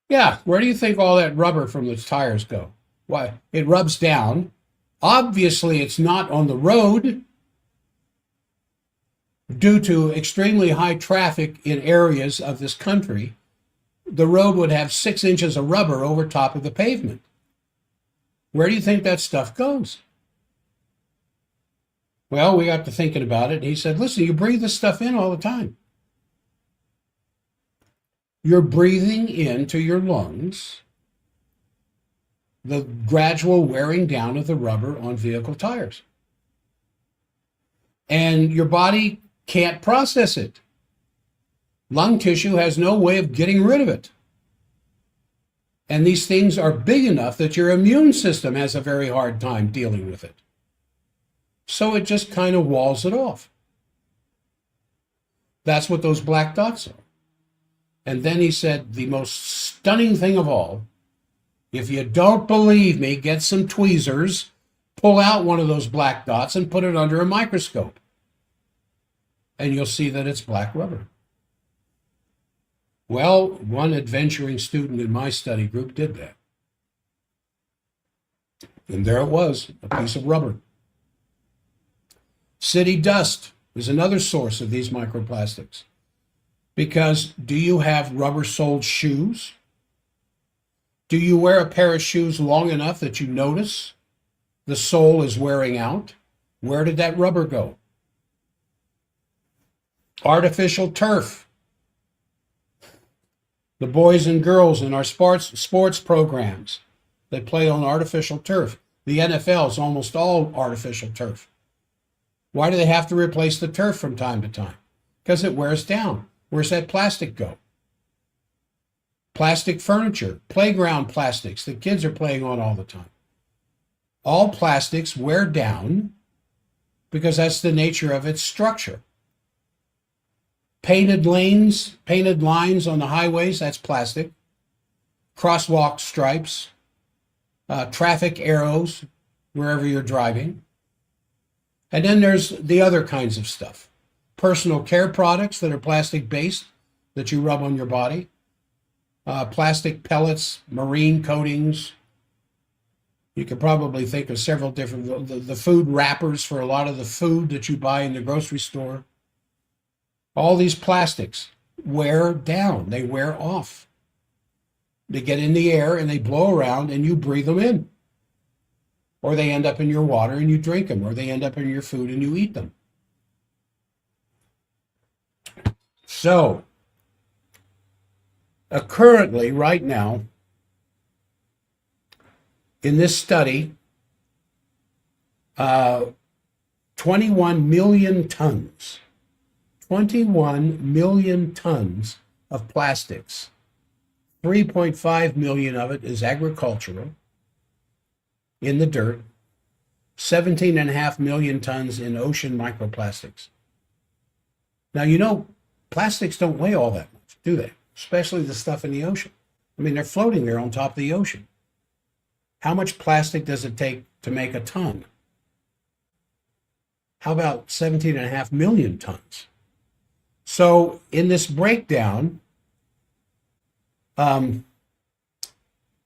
Yeah, where do you think all that rubber from the tires go? Why? It rubs down. Obviously, it's not on the road due to extremely high traffic in areas of this country. The road would have 6 inches of rubber over top of the pavement. Where do you think that stuff goes? Well, we got to thinking about it. And he said, listen, you breathe this stuff in all the time. You're breathing into your lungs the gradual wearing down of the rubber on vehicle tires. And your body can't process it. Lung tissue has no way of getting rid of it. And these things are big enough that your immune system has a very hard time dealing with it. So it just kind of walls it off. That's what those black dots are. And then he said, the most stunning thing of all, if you don't believe me, get some tweezers, pull out one of those black dots and put it under a microscope. And you'll see that it's black rubber. Well, one adventuring student in my study group did that. And there it was, a piece of rubber. City dust is another source of these microplastics. Because do you have rubber-soled shoes? Do you wear a pair of shoes long enough that you notice the sole is wearing out? Where did that rubber go? Artificial turf. The boys and girls in our sports programs, they play on artificial turf. The NFL is almost all artificial turf. Why do they have to replace the turf from time to time? Because it wears down. Where's that plastic go? Plastic furniture, playground plastics that kids are playing on all the time. All plastics wear down because that's the nature of its structure. Painted lanes, painted lines on the highways, that's plastic. Crosswalk stripes, traffic arrows, wherever you're driving. And then there's the other kinds of stuff. Personal care products that are plastic-based that you rub on your body. Plastic pellets, marine coatings. You could probably think of several different, the food wrappers for a lot of the food that you buy in the grocery store. All these plastics wear down, they wear off. They get in the air and they blow around and you breathe them in. Or they end up in your water and you drink them, or they end up in your food and you eat them. So, currently, right now, in this study, 21 million tons 21 million tons of plastics. 3.5 million of it is agricultural in the dirt. 17.5 million tons in ocean microplastics. Now, you know, plastics don't weigh all that much, do they? Especially the stuff in the ocean. I mean, they're floating there on top of the ocean. How much plastic does it take to make a ton? How about 17.5 million tons? So in this breakdown,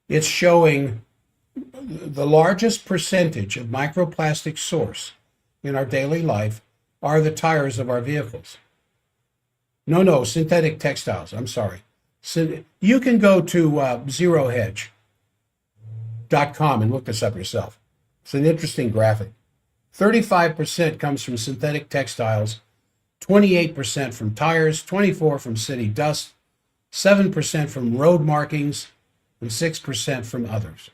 it's showing the largest percentage of microplastic source in our daily life are the tires of our vehicles. No, synthetic textiles. I'm sorry. You can go to zerohedge.com and look this up yourself. It's an interesting graphic. 35% comes from synthetic textiles, 28% from tires, 24% from city dust, 7% from road markings, and 6% from others.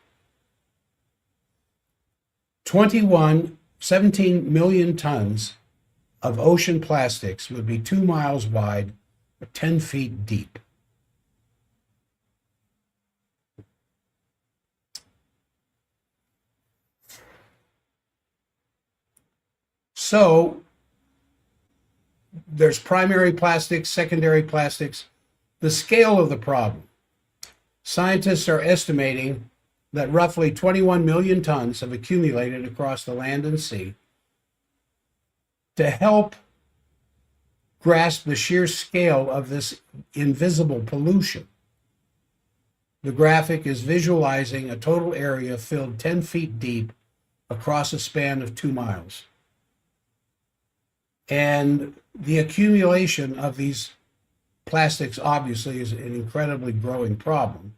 17 million tons of ocean plastics would be 2 miles wide or 10 feet deep. So there's primary plastics, secondary plastics. The scale of the problem. Scientists are estimating that roughly 21 million tons have accumulated across the land and sea. To help grasp the sheer scale of this invisible pollution, the graphic is visualizing a total area filled 10 feet deep across a span of 2 miles. And the accumulation of these plastics obviously is an incredibly growing problem.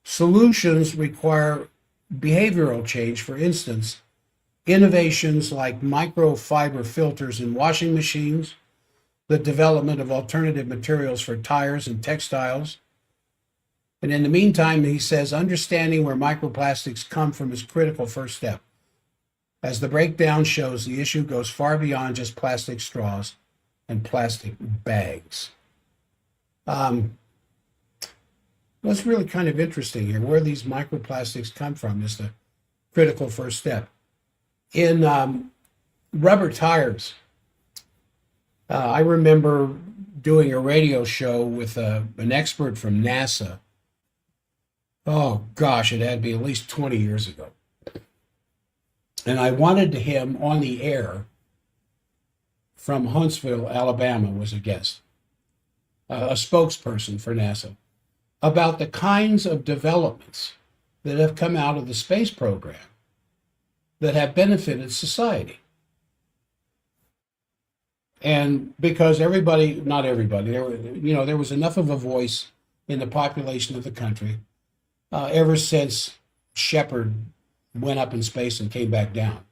Solutions require behavioral change. For instance, innovations like microfiber filters in washing machines, the development of alternative materials for tires and textiles. And in the meantime, he says, understanding where microplastics come from is critical first step. As the breakdown shows, the issue goes far beyond just plastic straws and plastic bags. What's really kind of interesting here, where these microplastics come from is the critical first step. In rubber tires, I remember doing a radio show with an expert from NASA. Oh gosh, it had to be at least 20 years ago. And I wanted him on the air from Huntsville, Alabama, was a guest, a spokesperson for NASA, about the kinds of developments that have come out of the space program that have benefited society. And because everybody, not everybody, there was enough of a voice in the population of the country ever since Shepard went up in space and came back down.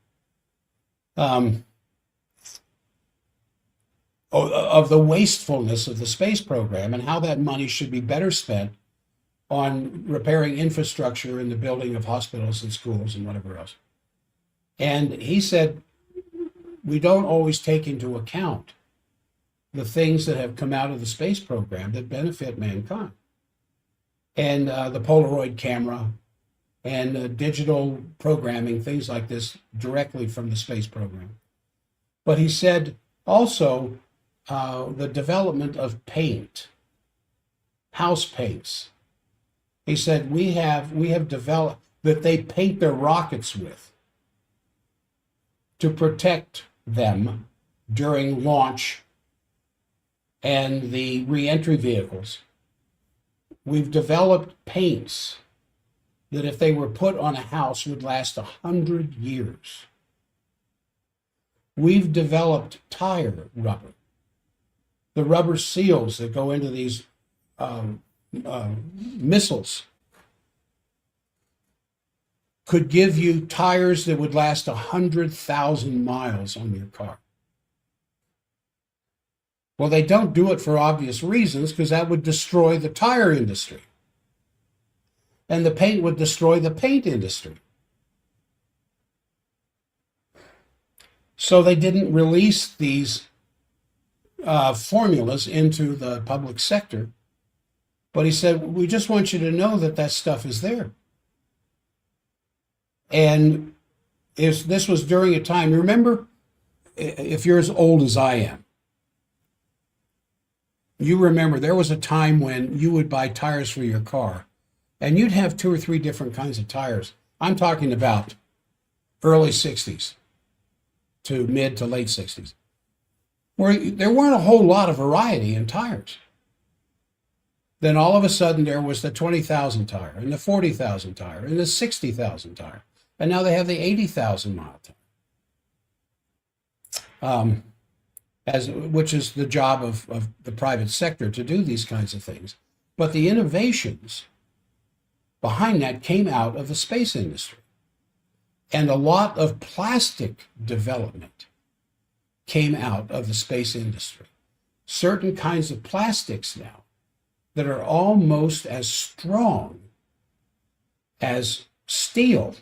Of the wastefulness of the space program and how that money should be better spent on repairing infrastructure and the building of hospitals and schools and whatever else. And he said, we don't always take into account the things that have come out of the space program that benefit mankind. And the Polaroid camera and digital programming, things like this, directly from the space program. But he said also the development of paint, house paints. He said we have developed that they paint their rockets with to protect them during launch and the re-entry vehicles. We've developed paints that if they were put on a house would last 100 years. We've developed tire rubber, the rubber seals that go into these missiles could give you tires that would last 100,000 miles on your car. Well, they don't do it for obvious reasons because that would destroy the tire industry. And the paint would destroy the paint industry. So they didn't release these formulas into the public sector. But he said, we just want you to know that that stuff is there. And if this was during a time, remember, if you're as old as I am, you remember there was a time when you would buy tires for your car and you'd have 2 or 3 different kinds of tires. I'm talking about early 60s to mid to late 60s, where there weren't a whole lot of variety in tires. Then all of a sudden there was the 20,000 tire and the 40,000 tire and the 60,000 tire. And now they have the 80,000 mile tire, which is the job of the private sector to do these kinds of things. But the innovations behind that came out of the space industry. And a lot of plastic development came out of the space industry. Certain kinds of plastics now that are almost as strong as steel.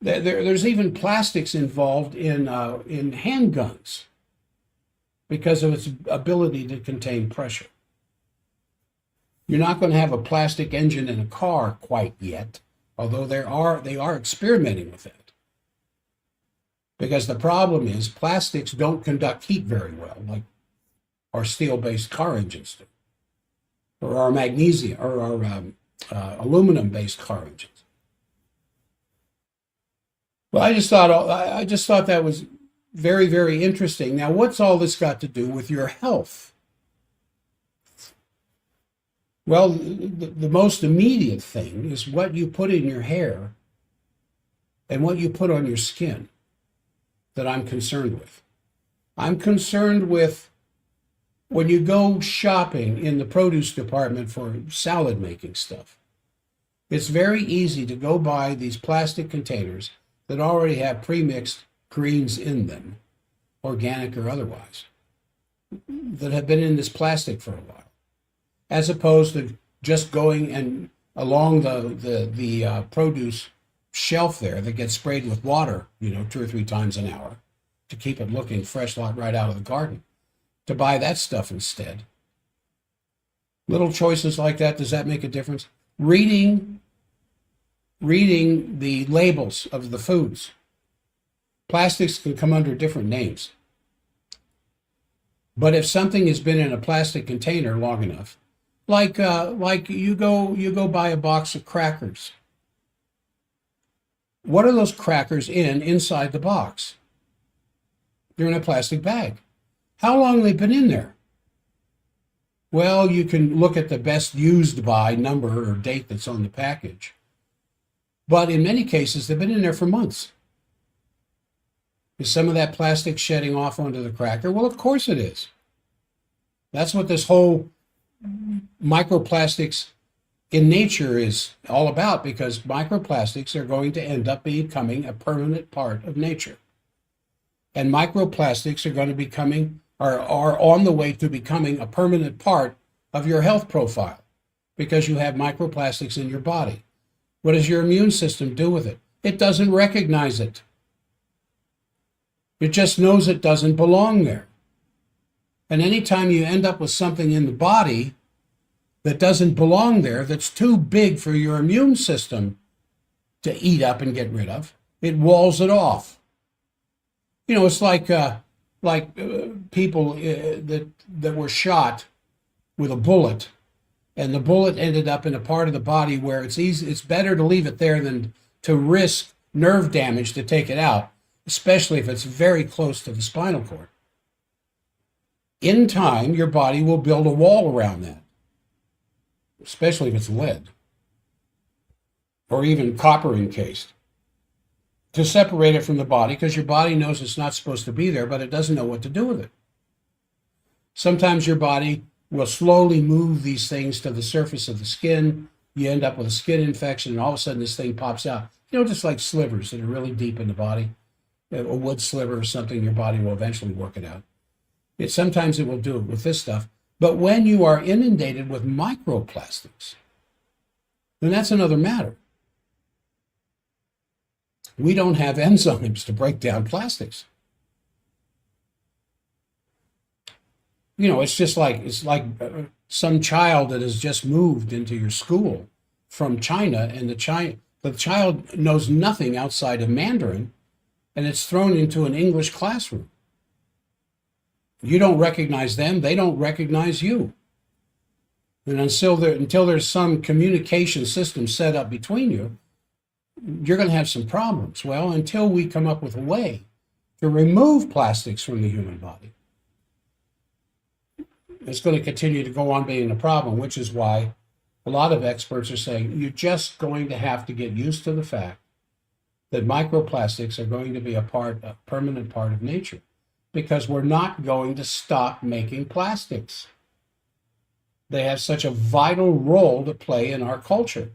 There's even plastics involved in handguns because of its ability to contain pressure. You're not going to have a plastic engine in a car quite yet, although they are experimenting with it. Because the problem is plastics don't conduct heat very well, like our steel-based car engines do, or our magnesium or our aluminum-based car engines. Well, I just thought that was very, very interesting. Now, what's all this got to do with your health? Well, the most immediate thing is what you put in your hair and what you put on your skin that I'm concerned with. I'm concerned with when you go shopping in the produce department for salad making stuff. It's very easy to go buy these plastic containers that already have pre-mixed greens in them, organic or otherwise, that have been in this plastic for a while, as opposed to just going and along the produce shelf there that gets sprayed with water, 2 or 3 times an hour to keep it looking fresh right out of the garden, to buy that stuff instead. Little choices like that, does that make a difference? Reading the labels of the foods. Plastics can come under different names. But if something has been in a plastic container long enough, like you go buy a box of crackers. What are those crackers inside the box? They're in a plastic bag. How long have they been in there? Well, you can look at the best used by number or date that's on the package. But in many cases, they've been in there for months. Is some of that plastic shedding off onto the cracker? Well, of course it is. That's what this whole microplastics in nature is all about, because microplastics are going to end up becoming a permanent part of nature. And microplastics are going to are on the way to becoming a permanent part of your health profile, because you have microplastics in your body. What does your immune system do with it? It doesn't recognize it. It just knows it doesn't belong there. And anytime you end up with something in the body that doesn't belong there, that's too big for your immune system to eat up and get rid of, it walls it off. It's like people that were shot with a bullet, and the bullet ended up in a part of the body where it's better to leave it there than to risk nerve damage to take it out, especially if it's very close to the spinal cord. In time, your body will build a wall around that, especially if it's lead or even copper encased, to separate it from the body, because your body knows it's not supposed to be there, but it doesn't know what to do with it. Sometimes your body will slowly move these things to the surface of the skin. You end up with a skin infection, and all of a sudden this thing pops out. Just like slivers that are really deep in the body, a wood sliver or something, your body will eventually work it out. Sometimes it will do it with this stuff. But when you are inundated with microplastics, then that's another matter. We don't have enzymes to break down plastics. It's like some child that has just moved into your school from China, and the child knows nothing outside of Mandarin, and it's thrown into an English classroom. You don't recognize them, they don't recognize you. And until there's some communication system set up between you, you're going to have some problems. Well, until we come up with a way to remove plastics from the human body, it's going to continue to go on being a problem, which is why a lot of experts are saying you're just going to have to get used to the fact that microplastics are going to be a permanent part of nature, because we're not going to stop making plastics. They have such a vital role to play in our culture.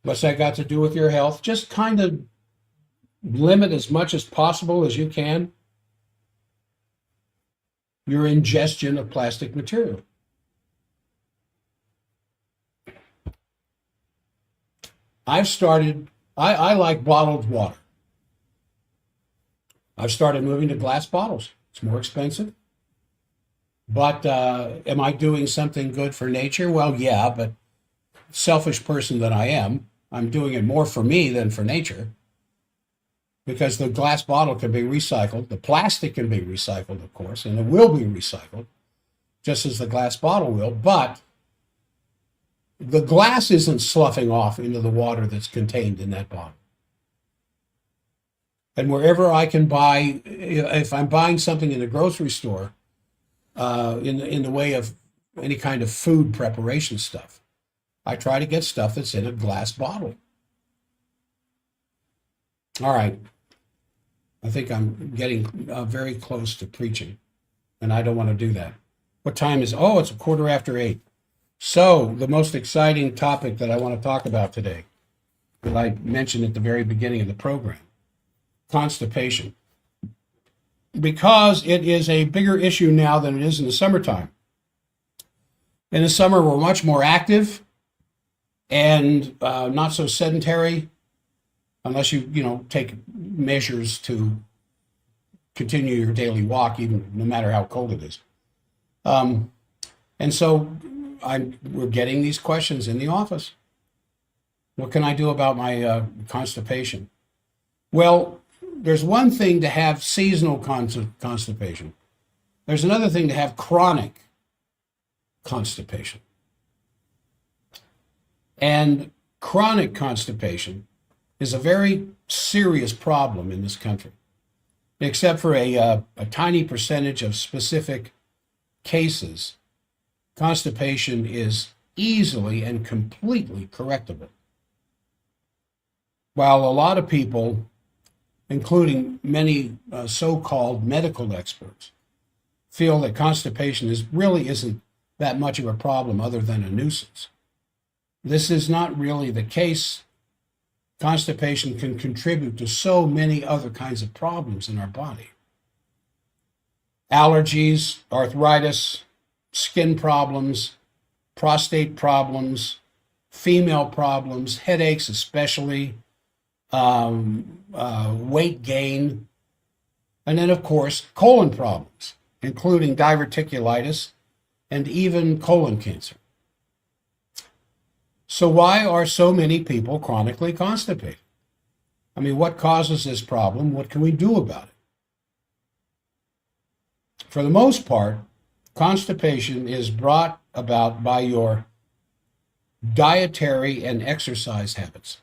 What's that got to do with your health? Just kind of limit as much as possible as you can your ingestion of plastic material. I like bottled water. I've started moving to glass bottles. It's more expensive. But am I doing something good for nature? Well, yeah, but selfish person that I am, I'm doing it more for me than for nature. because the glass bottle can be recycled. The plastic can be recycled, of course, and it will be recycled, just as the glass bottle will. But the glass isn't sloughing off into the water that's contained in that bottle. And wherever I can buy, if I'm buying something in the grocery store, in the way of any kind of food preparation stuff, I try to get stuff that's in a glass bottle. All right. I think I'm getting very close to preaching, and I don't want to do that. What time is? Oh, it's 8:15. So the most exciting topic that I want to talk about today, that I mentioned at the very beginning of the program, constipation. Because it is a bigger issue now than it is in the summertime. In the summer, we're much more active and not so sedentary, unless you take measures to continue your daily walk, even no matter how cold it is. And so we're getting these questions in the office. What can I do about my constipation? Well, there's one thing to have seasonal constipation. There's another thing to have chronic constipation. And chronic constipation is a very serious problem in this country, except for a tiny percentage of specific cases. Constipation is easily and completely correctable. While a lot of people, including many so-called medical experts, feel that constipation really isn't that much of a problem other than a nuisance. This is not really the case. Constipation can contribute to so many other kinds of problems in our body. Allergies, arthritis, skin problems, prostate problems, female problems, headaches especially, weight gain, and then, of course, colon problems, including diverticulitis and even colon cancer. So why are so many people chronically constipated? I mean, what causes this problem? What can we do about it? For the most part, constipation is brought about by your dietary and exercise habits,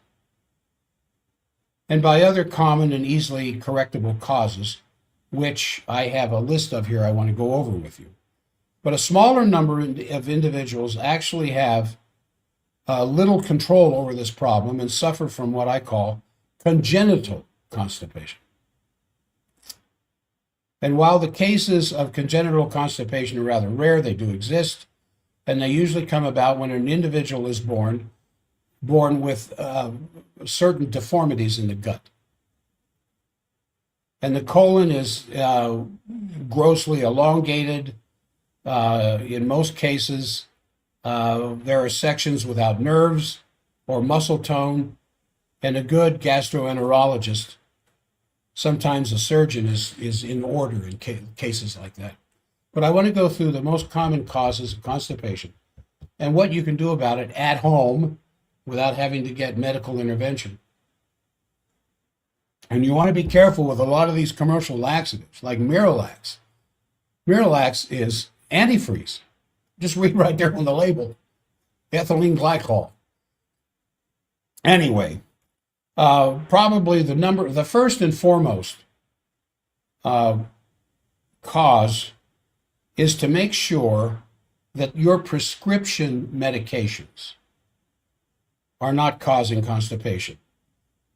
and by other common and easily correctable causes, which I have a list of here I want to go over with you. But a smaller number of individuals actually have little control over this problem and suffer from what I call congenital constipation. And while the cases of congenital constipation are rather rare, they do exist, and they usually come about when an individual is born with certain deformities in the gut. And the colon is grossly elongated. In most cases, there are sections without nerves or muscle tone, and a good gastroenterologist, sometimes a surgeon, is in order in cases like that. But I want to go through the most common causes of constipation and what you can do about it at home without having to get medical intervention. And you want to be careful with a lot of these commercial laxatives, like Miralax. Miralax is antifreeze. Just read right there on the label, ethylene glycol. Anyway, probably the first and foremost cause is to make sure that your prescription medications are not causing constipation.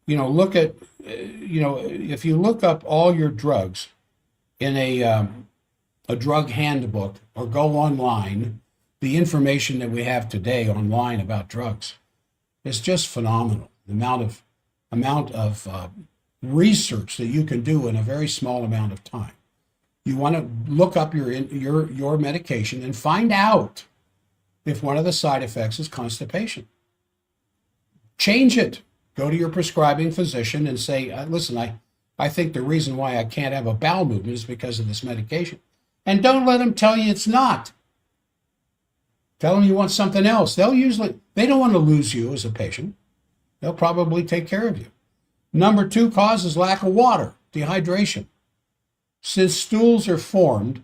If you look up all your drugs in a drug handbook or go online, the information that we have today online about drugs is just phenomenal. The amount of research that you can do in a very small amount of time. You want to look up your medication and find out if one of the side effects is constipation. Change it. Go to your prescribing physician and say, listen, I think the reason why I can't have a bowel movement is because of this medication. And don't let them tell you it's not. Tell them you want something else. They don't want to lose you as a patient. They'll probably take care of you. Number two cause is lack of water, dehydration. Since stools are formed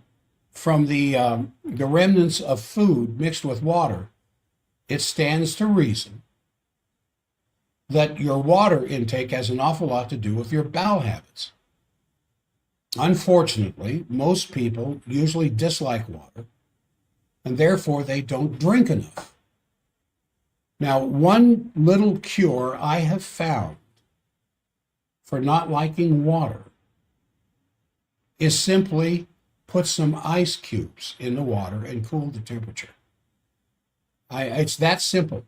from the remnants of food mixed with water, it stands to reason that your water intake has an awful lot to do with your bowel habits. Unfortunately, most people usually dislike water, and therefore they don't drink enough. Now, one little cure I have found for not liking water is simply put some ice cubes in the water and cool the temperature. It's that simple.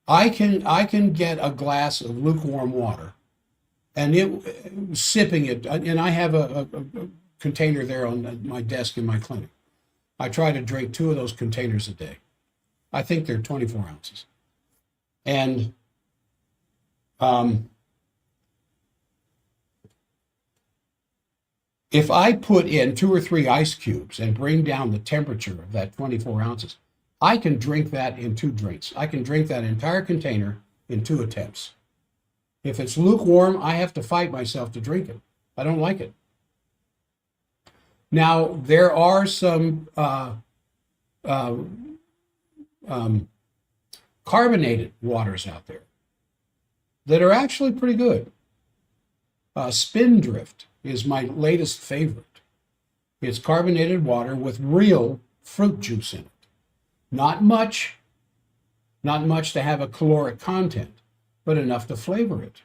I can get a glass of lukewarm water and sipping it, and I have a container there on my desk in my clinic. I try to drink 2 of those containers a day. I think they're 24 ounces. And if I put in 2 or 3 ice cubes and bring down the temperature of that 24 ounces, I can drink that in 2 drinks. I can drink that entire container in 2 attempts. If it's lukewarm, I have to fight myself to drink it. I don't like it. Now, there are some carbonated waters out there that are actually pretty good. Spindrift is my latest favorite. It's carbonated water with real fruit juice in it. Not much to have a caloric content, but enough to flavor it.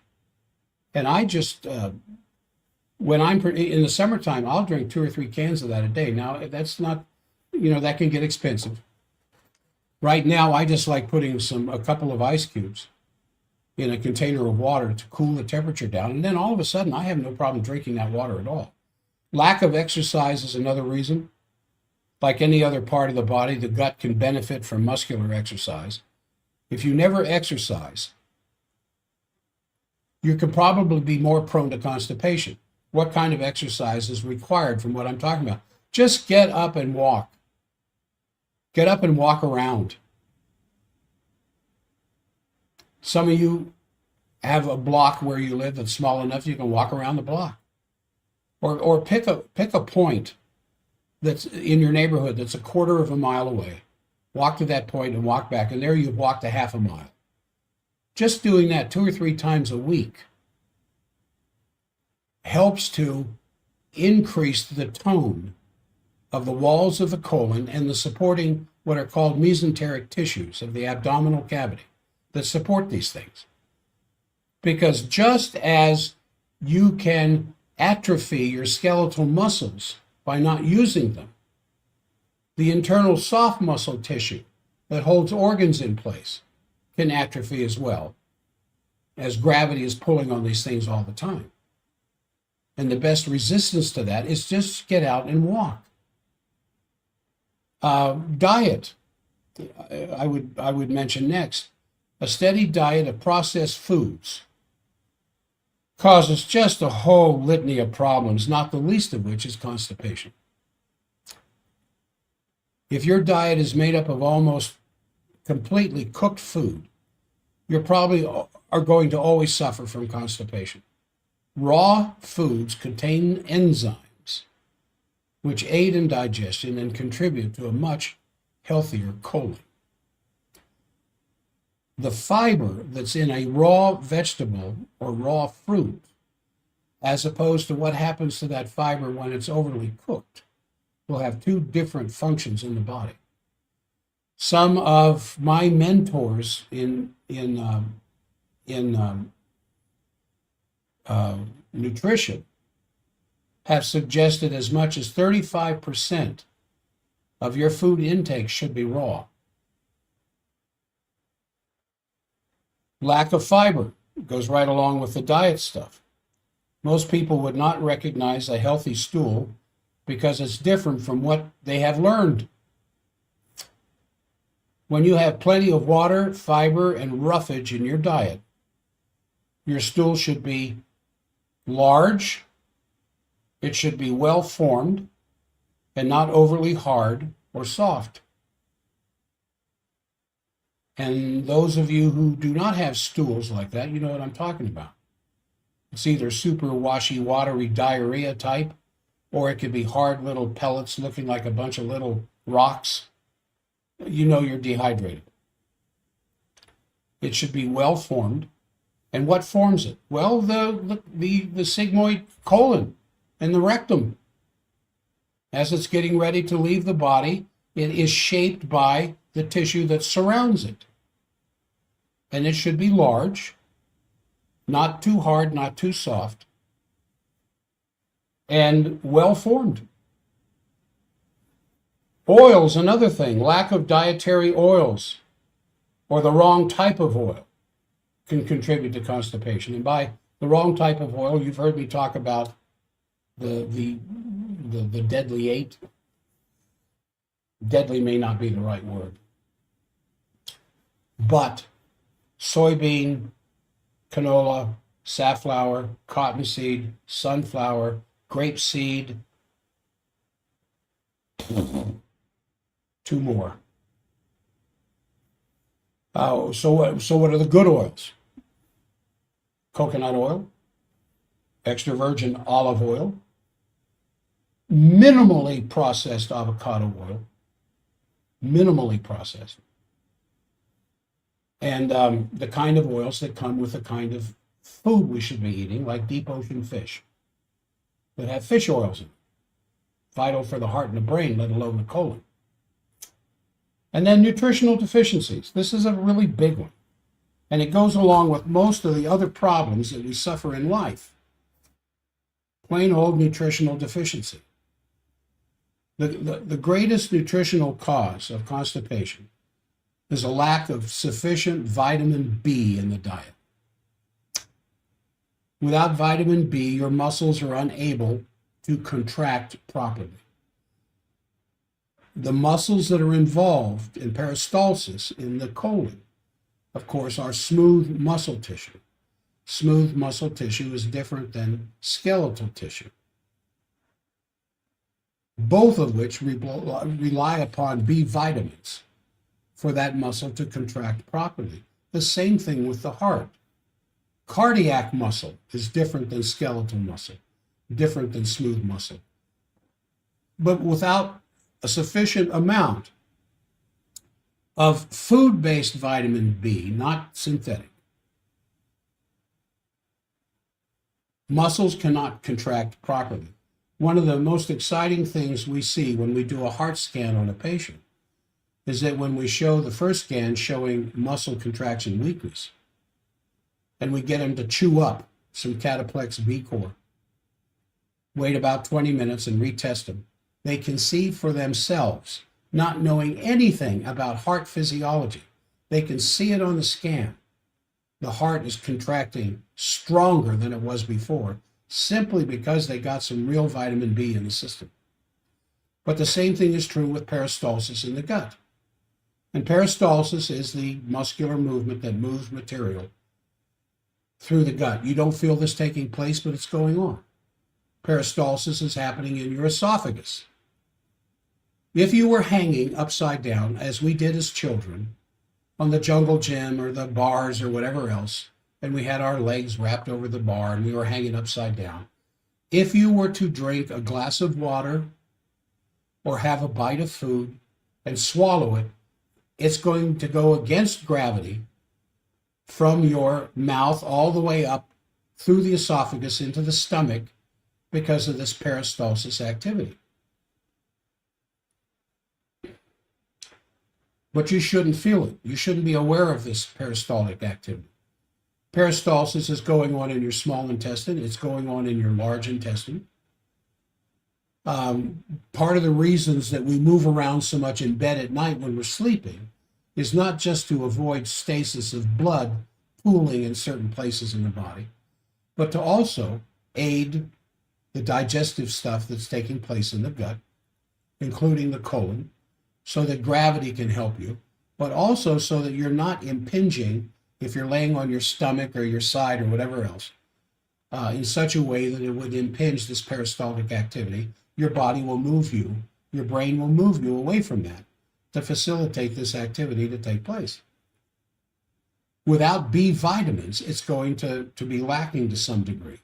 And I just, when I'm in the summertime, I'll drink 2 or 3 cans of that a day. Now, that's not, that can get expensive. Right now, I just like putting a couple of ice cubes in a container of water to cool the temperature down. And then all of a sudden, I have no problem drinking that water at all. Lack of exercise is another reason. Like any other part of the body, the gut can benefit from muscular exercise. If you never exercise, you could probably be more prone to constipation. What kind of exercise is required from what I'm talking about? Just get up and walk. Get up and walk around. Some of you have a block where you live that's small enough you can walk around the block. Or pick a point that's in your neighborhood that's a quarter of a mile away. Walk to that point and walk back, and there you've walked a half a mile. Just doing that 2 or 3 times a week helps to increase the tone of the walls of the colon and the supporting what are called mesenteric tissues of the abdominal cavity that support these things. Because just as you can atrophy your skeletal muscles by not using them, the internal soft muscle tissue that holds organs in place can atrophy as well, as gravity is pulling on these things all the time. And the best resistance to that is just get out and walk. Diet, I would mention next. A steady diet of processed foods causes just a whole litany of problems, not the least of which is constipation. If your diet is made up of almost completely cooked food, you probably are going to always suffer from constipation. Raw foods contain enzymes which aid in digestion and contribute to a much healthier colon. The fiber that's in a raw vegetable or raw fruit, as opposed to what happens to that fiber when it's overly cooked, will have 2 different functions in the body. Some of my mentors in nutrition have suggested as much as 35% of your food intake should be raw. Lack of fiber goes right along with the diet stuff. Most people would not recognize a healthy stool because it's different from what they have learned. When you have plenty of water, fiber, and roughage in your diet, your stool should be large, it should be well formed, and not overly hard or soft. And those of you who do not have stools like that, you know what I'm talking about. It's either super washy, watery diarrhea type, or it could be hard little pellets looking like a bunch of little rocks. You know you're dehydrated. It should be well formed. And what forms it? Well, the sigmoid colon and the rectum. As it's getting ready to leave the body, it is shaped by the tissue that surrounds it. And it should be large, not too hard, not too soft, and well formed. Oils, another thing, lack of dietary oils or the wrong type of oil can contribute to constipation. And by the wrong type of oil, you've heard me talk about the deadly eight. Deadly may not be the right word. But soybean, canola, safflower, cottonseed, sunflower, grapeseed, two more. So what are the good oils? Coconut oil, extra virgin olive oil, minimally processed avocado oil, minimally processed, and the kind of oils that come with the kind of food we should be eating, like deep ocean fish that have fish oils in them, vital for the heart and the brain, let alone the colon. And then nutritional deficiencies. This is a really big one. And it goes along with most of the other problems that we suffer in life. Plain old nutritional deficiency. The greatest nutritional cause of constipation is a lack of sufficient vitamin B in the diet. Without vitamin B, your muscles are unable to contract properly. The muscles that are involved in peristalsis in the colon, of course, are smooth muscle tissue. Smooth muscle tissue is different than skeletal tissue, both of which rely upon B vitamins for that muscle to contract properly. The same thing with the heart. Cardiac muscle is different than skeletal muscle, different than smooth muscle. But without a sufficient amount of food-based vitamin B, not synthetic, muscles cannot contract properly. One of the most exciting things we see when we do a heart scan on a patient is that when we show the first scan showing muscle contraction weakness, and we get them to chew up some cataplex B core, wait about 20 minutes and retest them, they can see for themselves, not knowing anything about heart physiology. They can see it on the scan. The heart is contracting stronger than it was before, simply because they got some real vitamin B in the system. But the same thing is true with peristalsis in the gut. And peristalsis is the muscular movement that moves material through the gut. You don't feel this taking place, but it's going on. Peristalsis is happening in your esophagus. If you were hanging upside down, as we did as children, on the jungle gym or the bars or whatever else, and we had our legs wrapped over the bar and we were hanging upside down, if you were to drink a glass of water or have a bite of food and swallow it, it's going to go against gravity from your mouth all the way up through the esophagus into the stomach because of this peristalsis activity. But you shouldn't feel it. You shouldn't be aware of this peristaltic activity. Peristalsis is going on in your small intestine. It's going on in your large intestine. Part of the reasons that we move around so much in bed at night when we're sleeping is not just to avoid stasis of blood pooling in certain places in the body, but to also aid the digestive stuff that's taking place in the gut, including the colon, so that gravity can help you, but also so that you're not impinging if you're laying on your stomach or your side or whatever else, in such a way that it would impinge this peristaltic activity. Your body will move you, your brain will move you away from that to facilitate this activity to take place. without B vitamins, it's going to be lacking to some degree.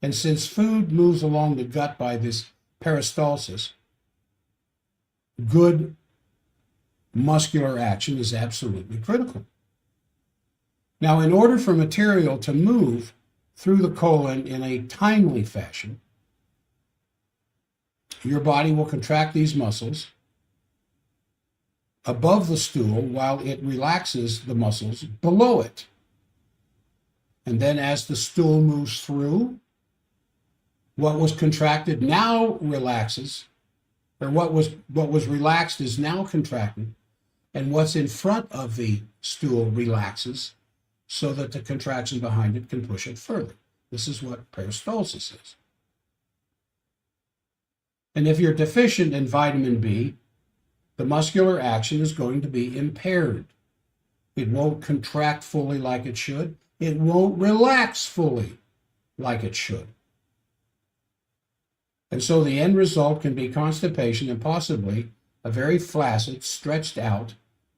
And since food moves along the gut by this peristalsis, good muscular action is absolutely critical. Now, in order for material to move through the colon in a timely fashion, your body will contract these muscles above the stool while it relaxes the muscles below it. And then as the stool moves through, what was contracted now relaxes, or what was relaxed is now contracted, and what's in front of the stool relaxes so that the contraction behind it can push it further. This is what peristalsis is. And if you're deficient in vitamin B, the muscular action is going to be impaired. It won't contract fully like it should. It won't relax fully like it should. And so the end result can be constipation and possibly a very flaccid, stretched out,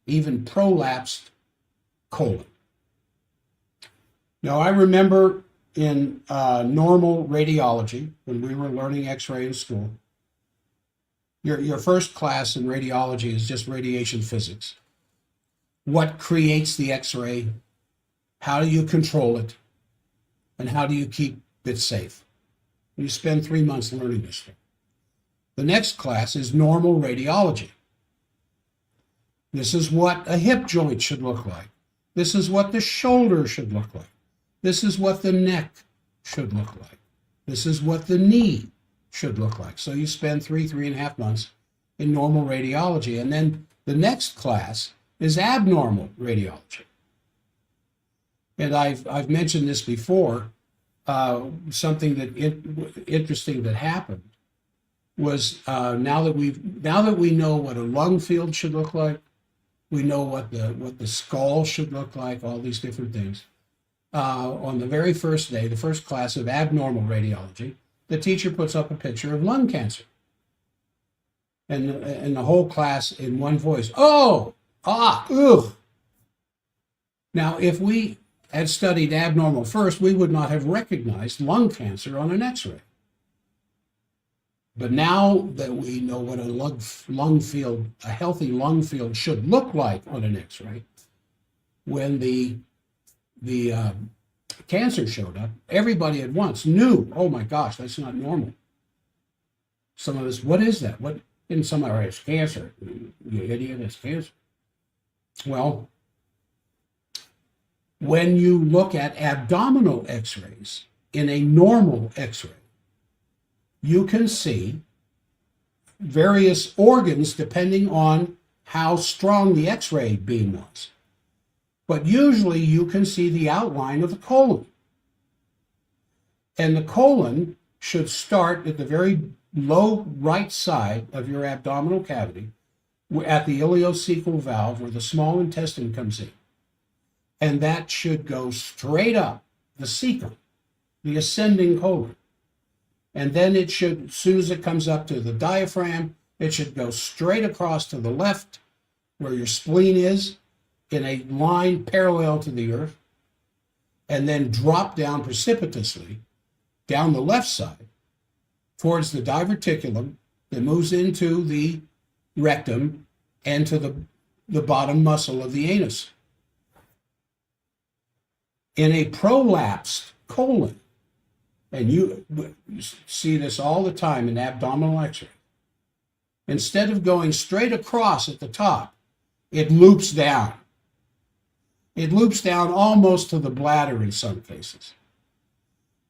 even prolapsed colon. Now, I remember in normal radiology, when we were learning X-ray in school, your first class in radiology is just radiation physics. What creates the X-ray? How do you control it? And how do you keep it safe? You spend 3 months learning this thing. The next class is normal radiology. This is what a hip joint should look like. This is what the shoulder should look like. This is what the neck should look like. This is what the knee should look like. So you spend 3.5 months in normal radiology. And then the next class is abnormal radiology. And I've mentioned this before. Something that interesting that happened was now that we know what a lung field should look like, we know what the skull should look like, all these different things. On the very first day, the first class of abnormal radiology, the teacher puts up a picture of lung cancer, and the whole class in one voice, "Oh, ugh." Now, if we had studied abnormal first, we would not have recognized lung cancer on an X-ray. But now that we know what a healthy lung field should look like on an X-ray, when the cancer showed up, everybody at once knew, oh my gosh, that's not normal. Some of us, what is that? What? And some are, it's cancer. You idiot, it's cancer. Well, when you look at abdominal X-rays in a normal X-ray, you can see various organs depending on how strong the X-ray beam was. But usually you can see the outline of the colon. And the colon should start at the very low right side of your abdominal cavity, at the ileocecal valve where the small intestine comes in. And that should go straight up the cecum, the ascending colon. And then it should, as soon as it comes up to the diaphragm, it should go straight across to the left where your spleen is in a line parallel to the earth, and then drop down precipitously down the left side towards the diverticulum that moves into the rectum and to the bottom muscle of the anus. In a prolapsed colon, and you see this all the time in abdominal X-ray, instead of going straight across at the top, it loops down. It loops down almost to the bladder in some cases.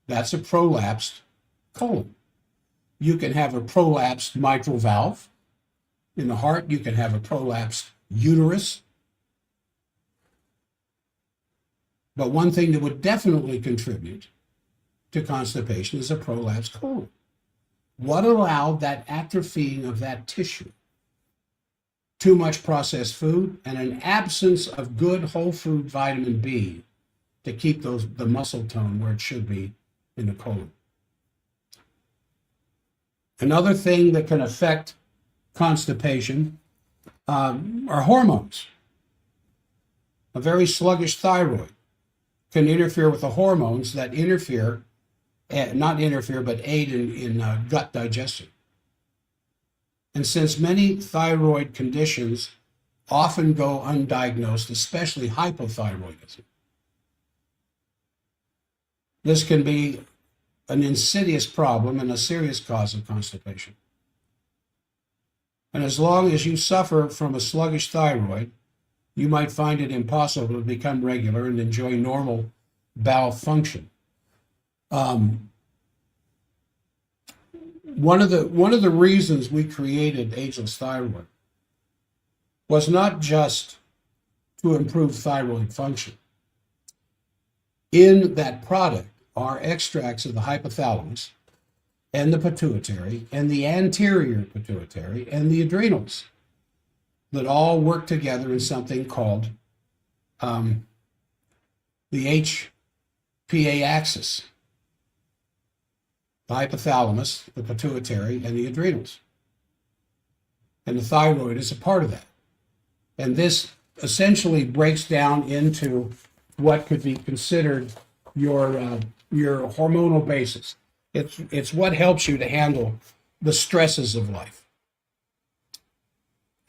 That's a prolapsed colon. You can have a prolapsed mitral valve. In the heart, you can have a prolapsed uterus. But one thing that would definitely contribute to constipation is a prolapsed colon. What allowed that atrophying of that tissue? Too much processed food and an absence of good whole food vitamin B to keep the muscle tone where it should be in the colon. Another thing that can affect constipation are hormones. A very sluggish thyroid can interfere with the hormones that interfere, not interfere, but aid in gut digestion. And since many thyroid conditions often go undiagnosed, especially hypothyroidism, this can be an insidious problem and a serious cause of constipation. And as long as you suffer from a sluggish thyroid, you might find it impossible to become regular and enjoy normal bowel function. One of the reasons we created Ageless Thyroid was not just to improve thyroid function. In that product are extracts of the hypothalamus and the pituitary and the anterior pituitary and the adrenals that all work together in something called the HPA axis. The hypothalamus, the pituitary, and the adrenals. And the thyroid is a part of that. And this essentially breaks down into what could be considered your hormonal basis. It's what helps you to handle the stresses of life.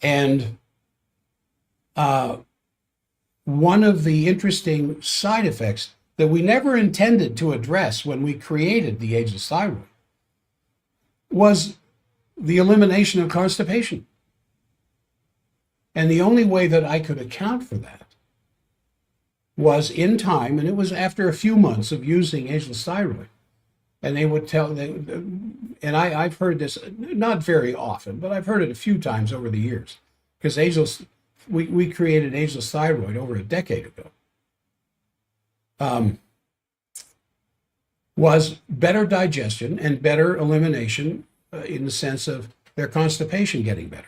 And one of the interesting side effects that we never intended to address when we created the Ageless Thyroid was the elimination of constipation. And the only way that I could account for that was in time, and it was after a few months of using Ageless Thyroid. And they would tell, and I've heard this not very often, but I've heard it a few times over the years, because we created Ageless Thyroid over a decade ago. Was better digestion and better elimination in the sense of their constipation getting better.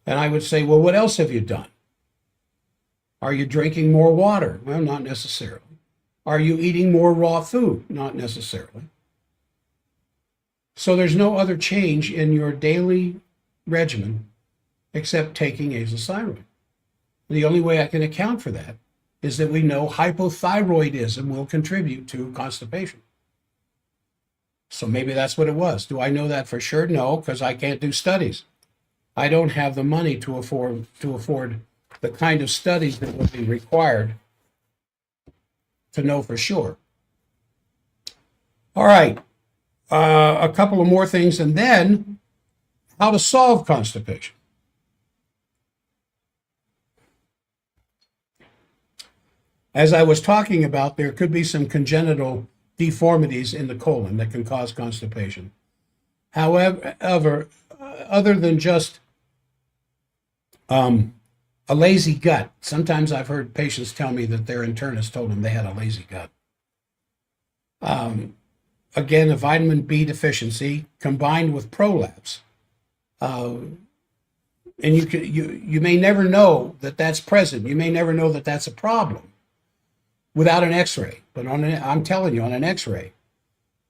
And I would say, well, what else have you done? Are you drinking more water? Well, not necessarily. Are you eating more raw food? Not necessarily. So there's no other change in your daily regimen except taking Ageless Thyroid. The only way I can account for that is that we know hypothyroidism will contribute to constipation. So maybe that's what it was. Do I know that for sure? No, because I can't do studies. I don't have the money to afford the kind of studies that would be required to know for sure. All right, a couple of more things, and then how to solve constipation. As I was talking about, there could be some congenital deformities in the colon that can cause constipation. However, other than just a lazy gut, sometimes I've heard patients tell me that their internist told them they had a lazy gut. Again, a vitamin B deficiency combined with prolapse. And you may never know that that's present. You may never know that that's a problem without an x-ray, but I'm telling you, on an x-ray.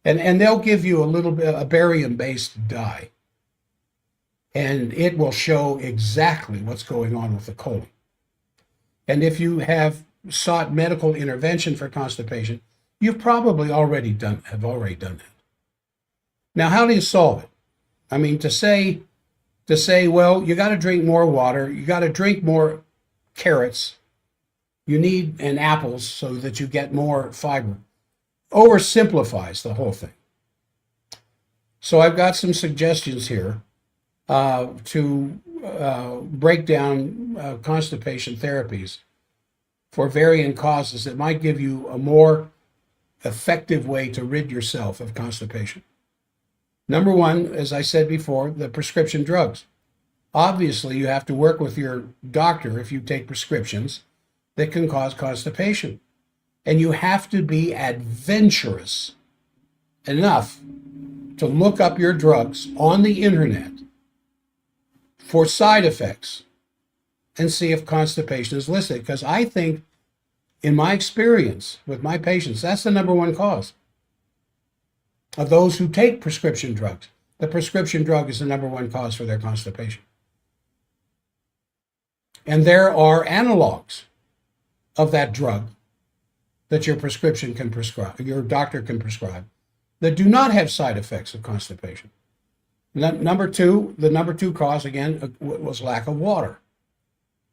And they'll give you a little bit, a barium-based dye, and it will show exactly what's going on with the colon. And if you have sought medical intervention for constipation, you've probably have already done that. Now, how do you solve it? I mean, to say, well, you got to drink more water, you got to drink more carrots, you need and apples so that you get more fiber, oversimplifies the whole thing. So I've got some suggestions here to break down constipation therapies for varying causes that might give you a more effective way to rid yourself of constipation. Number one, as I said before, the prescription drugs. Obviously, you have to work with your doctor if you take prescriptions that can cause constipation. And you have to be adventurous enough to look up your drugs on the internet for side effects and see if constipation is listed. Because I think, in my experience with my patients, that's the number one cause of those who take prescription drugs. The prescription drug is the number one cause for their constipation. And there are analogs of that drug that your doctor can prescribe, that do not have side effects of constipation. The number two cause, again, was lack of water.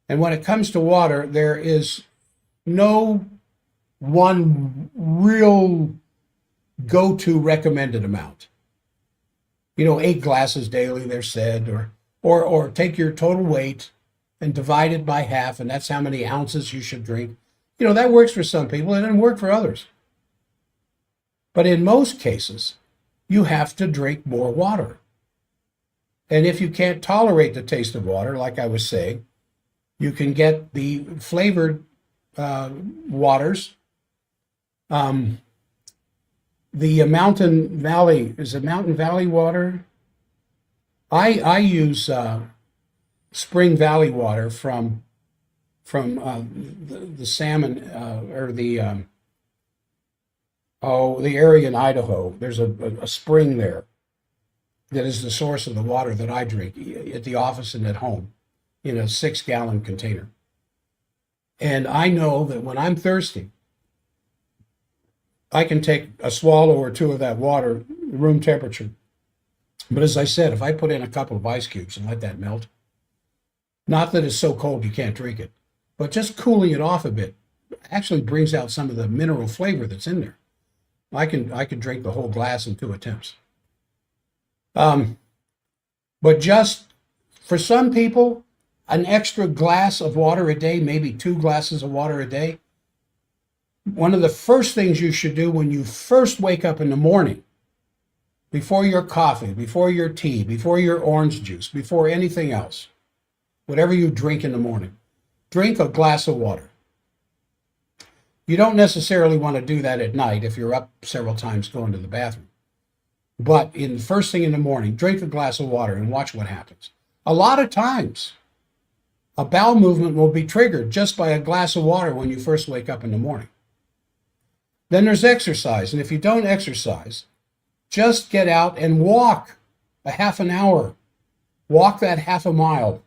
And when it comes to water, there is no one real go-to recommended amount. 8 glasses daily, they're said, or take your total weight and divide it by half, and that's how many ounces you should drink. That works for some people. It doesn't work for others. But in most cases, you have to drink more water. And if you can't tolerate the taste of water, like I was saying, you can get the flavored waters. The Mountain Valley, is it Mountain Valley water? I use Spring Valley water from the salmon or the area in Idaho. There's a spring there that is the source of the water that I drink at the office and at home in a 6-gallon container. And I know that when I'm thirsty, I can take a swallow or two of that water, room temperature. But as I said, if I put in a couple of ice cubes and let that melt, not that it's so cold you can't drink it, but just cooling it off a bit actually brings out some of the mineral flavor that's in there. I can drink the whole glass in 2 attempts. But just for some people, an extra glass of water a day, maybe 2 glasses of water a day. One of the first things you should do when you first wake up in the morning, before your coffee, before your tea, before your orange juice, before anything else, whatever you drink in the morning, drink a glass of water. You don't necessarily want to do that at night if you're up several times going to the bathroom. But in the first thing in the morning, drink a glass of water and watch what happens. A lot of times, a bowel movement will be triggered just by a glass of water when you first wake up in the morning. Then there's exercise. And if you don't exercise, just get out and walk a half an hour. Walk that half a mile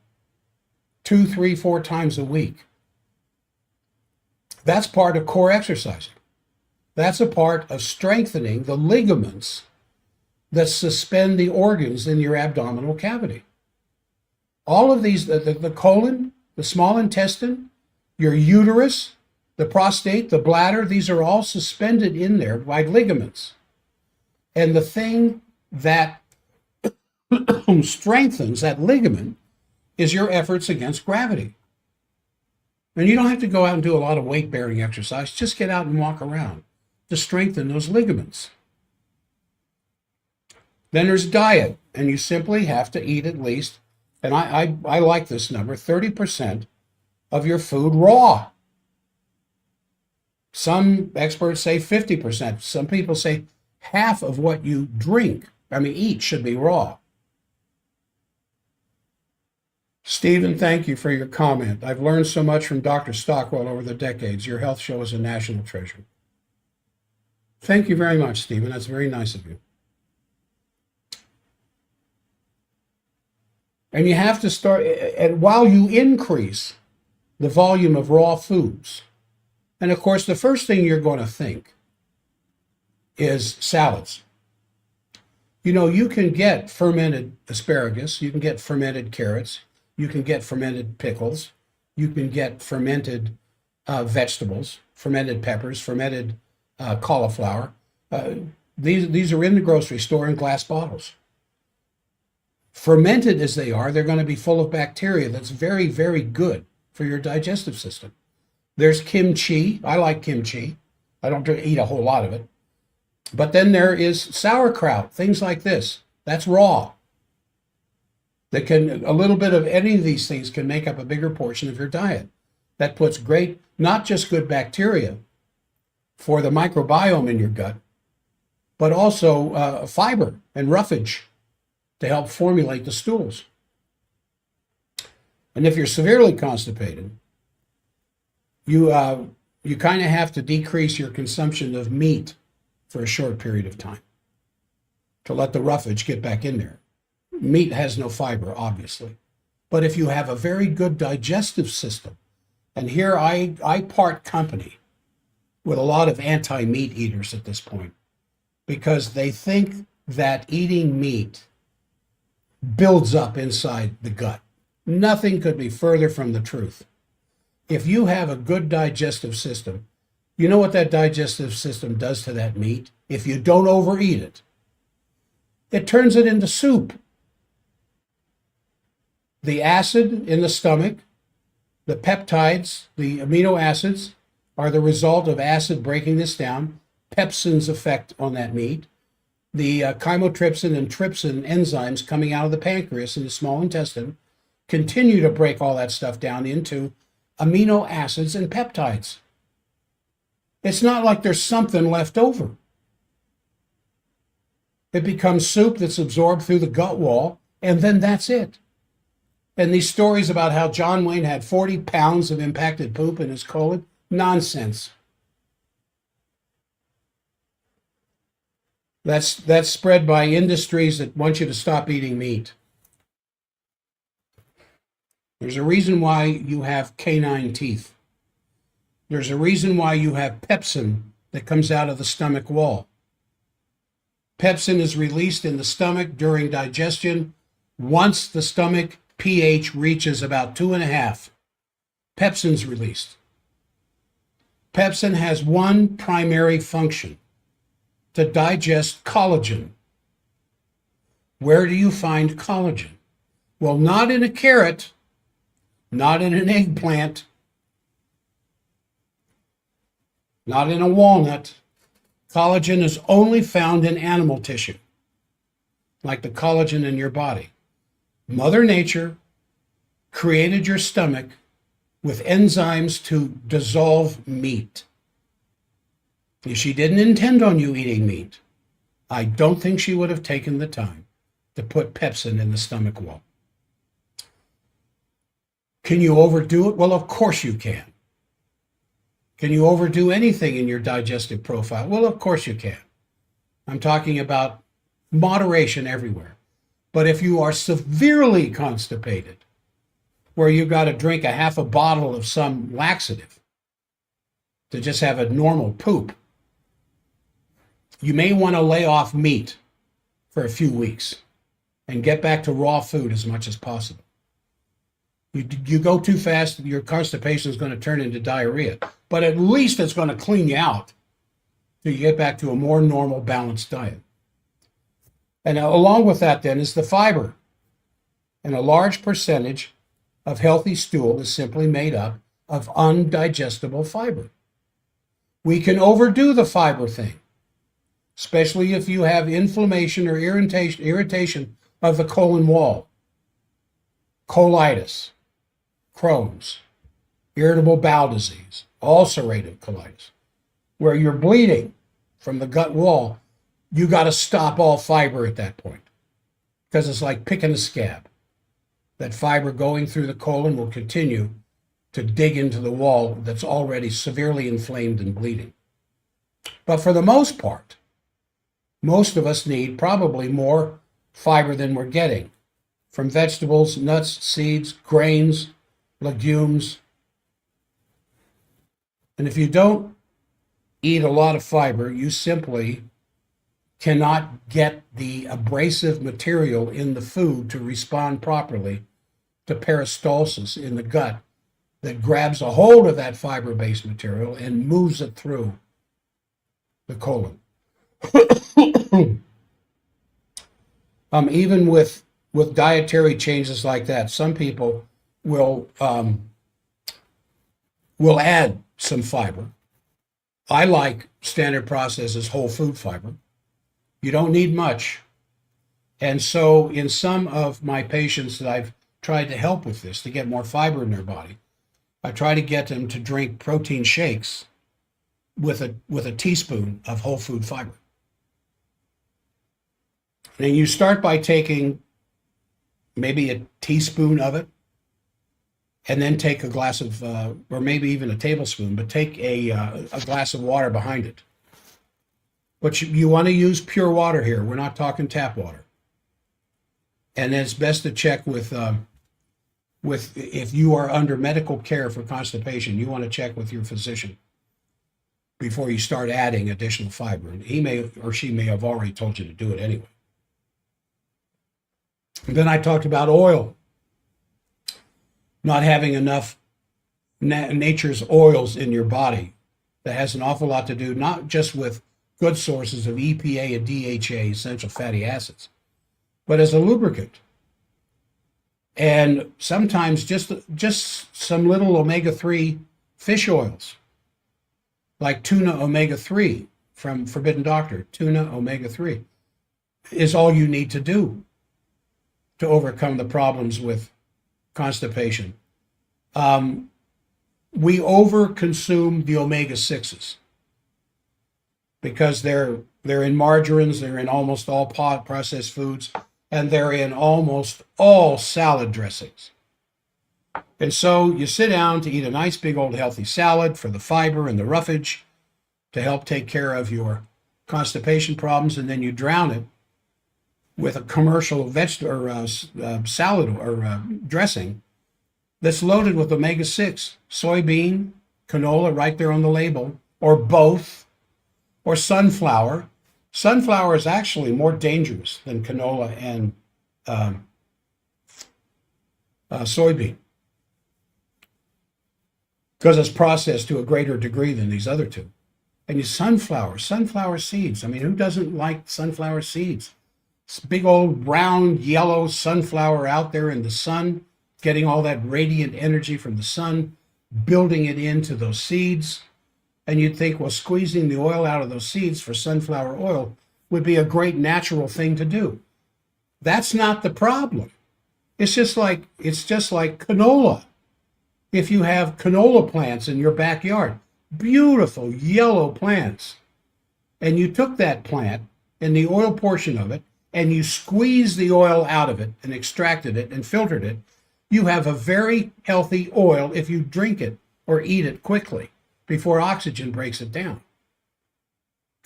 2, 3, 4 times a week. That's part of core exercising. That's a part of strengthening the ligaments that suspend the organs in your abdominal cavity. All of these, the colon, the small intestine, your uterus, the prostate, the bladder, these are all suspended in there by ligaments. And the thing that strengthens that ligament is your efforts against gravity. And you don't have to go out and do a lot of weight-bearing exercise. Just get out and walk around to strengthen those ligaments. Then there's diet, and you simply have to eat at least, and I like this number, 30% of your food raw. Some experts say 50%. Some people say half of what you eat should be raw. Stephen, thank you for your comment. I've learned so much from Dr. Stockwell over the decades. Your health show is a national treasure. Thank you very much, Stephen. That's very nice of you. And you have to start, and while you increase the volume of raw foods, and of course, the first thing you're going to think is salads. You can get fermented asparagus, you can get fermented carrots, you can get fermented pickles, you can get fermented vegetables, fermented peppers, fermented cauliflower. These are in the grocery store in glass bottles. Fermented as they are, they're going to be full of bacteria that's very, very good for your digestive system. There's kimchi. I like kimchi. I don't eat a whole lot of it. But then there is sauerkraut, things like this. That's raw. A little bit of any of these things can make up a bigger portion of your diet. That puts great, not just good bacteria for the microbiome in your gut, but also fiber and roughage to help formulate the stools. And if you're severely constipated, you kind of have to decrease your consumption of meat for a short period of time to let the roughage get back in there. Meat has no fiber, obviously. But if you have a very good digestive system, And here I part company with a lot of anti-meat eaters at this point because they think that eating meat builds up inside the gut. Nothing could be further from the truth. If you have a good digestive system, you know what that digestive system does to that meat? If you don't overeat it, it turns it into soup. The acid in the stomach, the peptides, the amino acids, are the result of acid breaking this down, pepsin's effect on that meat, the chymotrypsin and trypsin enzymes coming out of the pancreas and the small intestine continue to break all that stuff down into amino acids and peptides. It's not like there's something left over. It becomes soup that's absorbed through the gut wall, and then that's it. And these stories about how John Wayne had 40 pounds of impacted poop in his colon, nonsense. That's spread by industries that want you to stop eating meat. There's a reason why you have canine teeth. There's a reason why you have pepsin that comes out of the stomach wall. Pepsin is released in the stomach during digestion once the stomach pH reaches about 2.5. Pepsin's released. Pepsin has one primary function: to digest collagen. Where do you find collagen? Well, not in a carrot, not in an eggplant, not in a walnut. Collagen is only found in animal tissue, like the collagen in your body. Mother Nature created your stomach with enzymes to dissolve meat. If she didn't intend on you eating meat, I don't think she would have taken the time to put pepsin in the stomach wall. Can you overdo it? Well, of course you can. Can you overdo anything in your digestive profile? Well, of course you can. I'm talking about moderation everywhere. But if you are severely constipated, where you've got to drink a half a bottle of some laxative to just have a normal poop, you may want to lay off meat for a few weeks and get back to raw food as much as possible. You go too fast, your constipation is going to turn into diarrhea, but at least it's going to clean you out till you get back to a more normal, balanced diet. And along with that then is the fiber. And a large percentage of healthy stool is simply made up of undigestible fiber. We can overdo the fiber thing, especially if you have inflammation or irritation of the colon wall, colitis, Crohn's, irritable bowel disease, ulcerative colitis, where you're bleeding from the gut wall. You got to stop all fiber at that point because it's like picking a scab. That fiber going through the colon will continue to dig into the wall that's already severely inflamed and bleeding. But for the most part, most of us need probably more fiber than we're getting from vegetables, nuts, seeds, grains, legumes. And if you don't eat a lot of fiber, you simply cannot get the abrasive material in the food to respond properly to peristalsis in the gut that grabs a hold of that fiber-based material and moves it through the colon. Even with dietary changes like that, some people will add some fiber. I like standard processes whole food fiber. You don't need much. And so in some of my patients that I've tried to help with this, to get more fiber in their body, I try to get them to drink protein shakes with a teaspoon of whole food fiber. And you start by taking maybe a teaspoon of it, and then take a glass of, or maybe even a tablespoon, but take a glass of water behind it. But you want to use pure water here. We're not talking tap water. And then it's best to check with if you are under medical care for constipation, you want to check with your physician before you start adding additional fiber. And he may or she may have already told you to do it anyway. And then I talked about oil, not having enough nature's oils in your body. That has an awful lot to do not just with good sources of EPA and DHA, essential fatty acids, but as a lubricant. And sometimes just some little omega-3 fish oils, like tuna omega-3 from Forbidden Doctor, tuna omega-3, is all you need to do to overcome the problems with constipation. We overconsume the omega-6s because they're in margarines, they're in almost all processed foods, and they're in almost all salad dressings. And so you sit down to eat a nice big old healthy salad for the fiber and the roughage to help take care of your constipation problems, and then you drown it with a commercial vegetable or salad or dressing that's loaded with omega-6, soybean, canola right there on the label, or both, or sunflower. Sunflower is actually more dangerous than canola and soybean because it's processed to a greater degree than these other two. And you sunflower seeds. I mean, who doesn't like sunflower seeds? It's big old round yellow sunflower out there in the sun, getting all that radiant energy from the sun, building it into those seeds. And you'd think, well, squeezing the oil out of those seeds for sunflower oil would be a great natural thing to do. That's not the problem. It's just like canola. If you have canola plants in your backyard, beautiful yellow plants, and you took that plant and the oil portion of it, and you squeezed the oil out of it and extracted it and filtered it, you have a very healthy oil if you drink it or eat it quickly before oxygen breaks it down.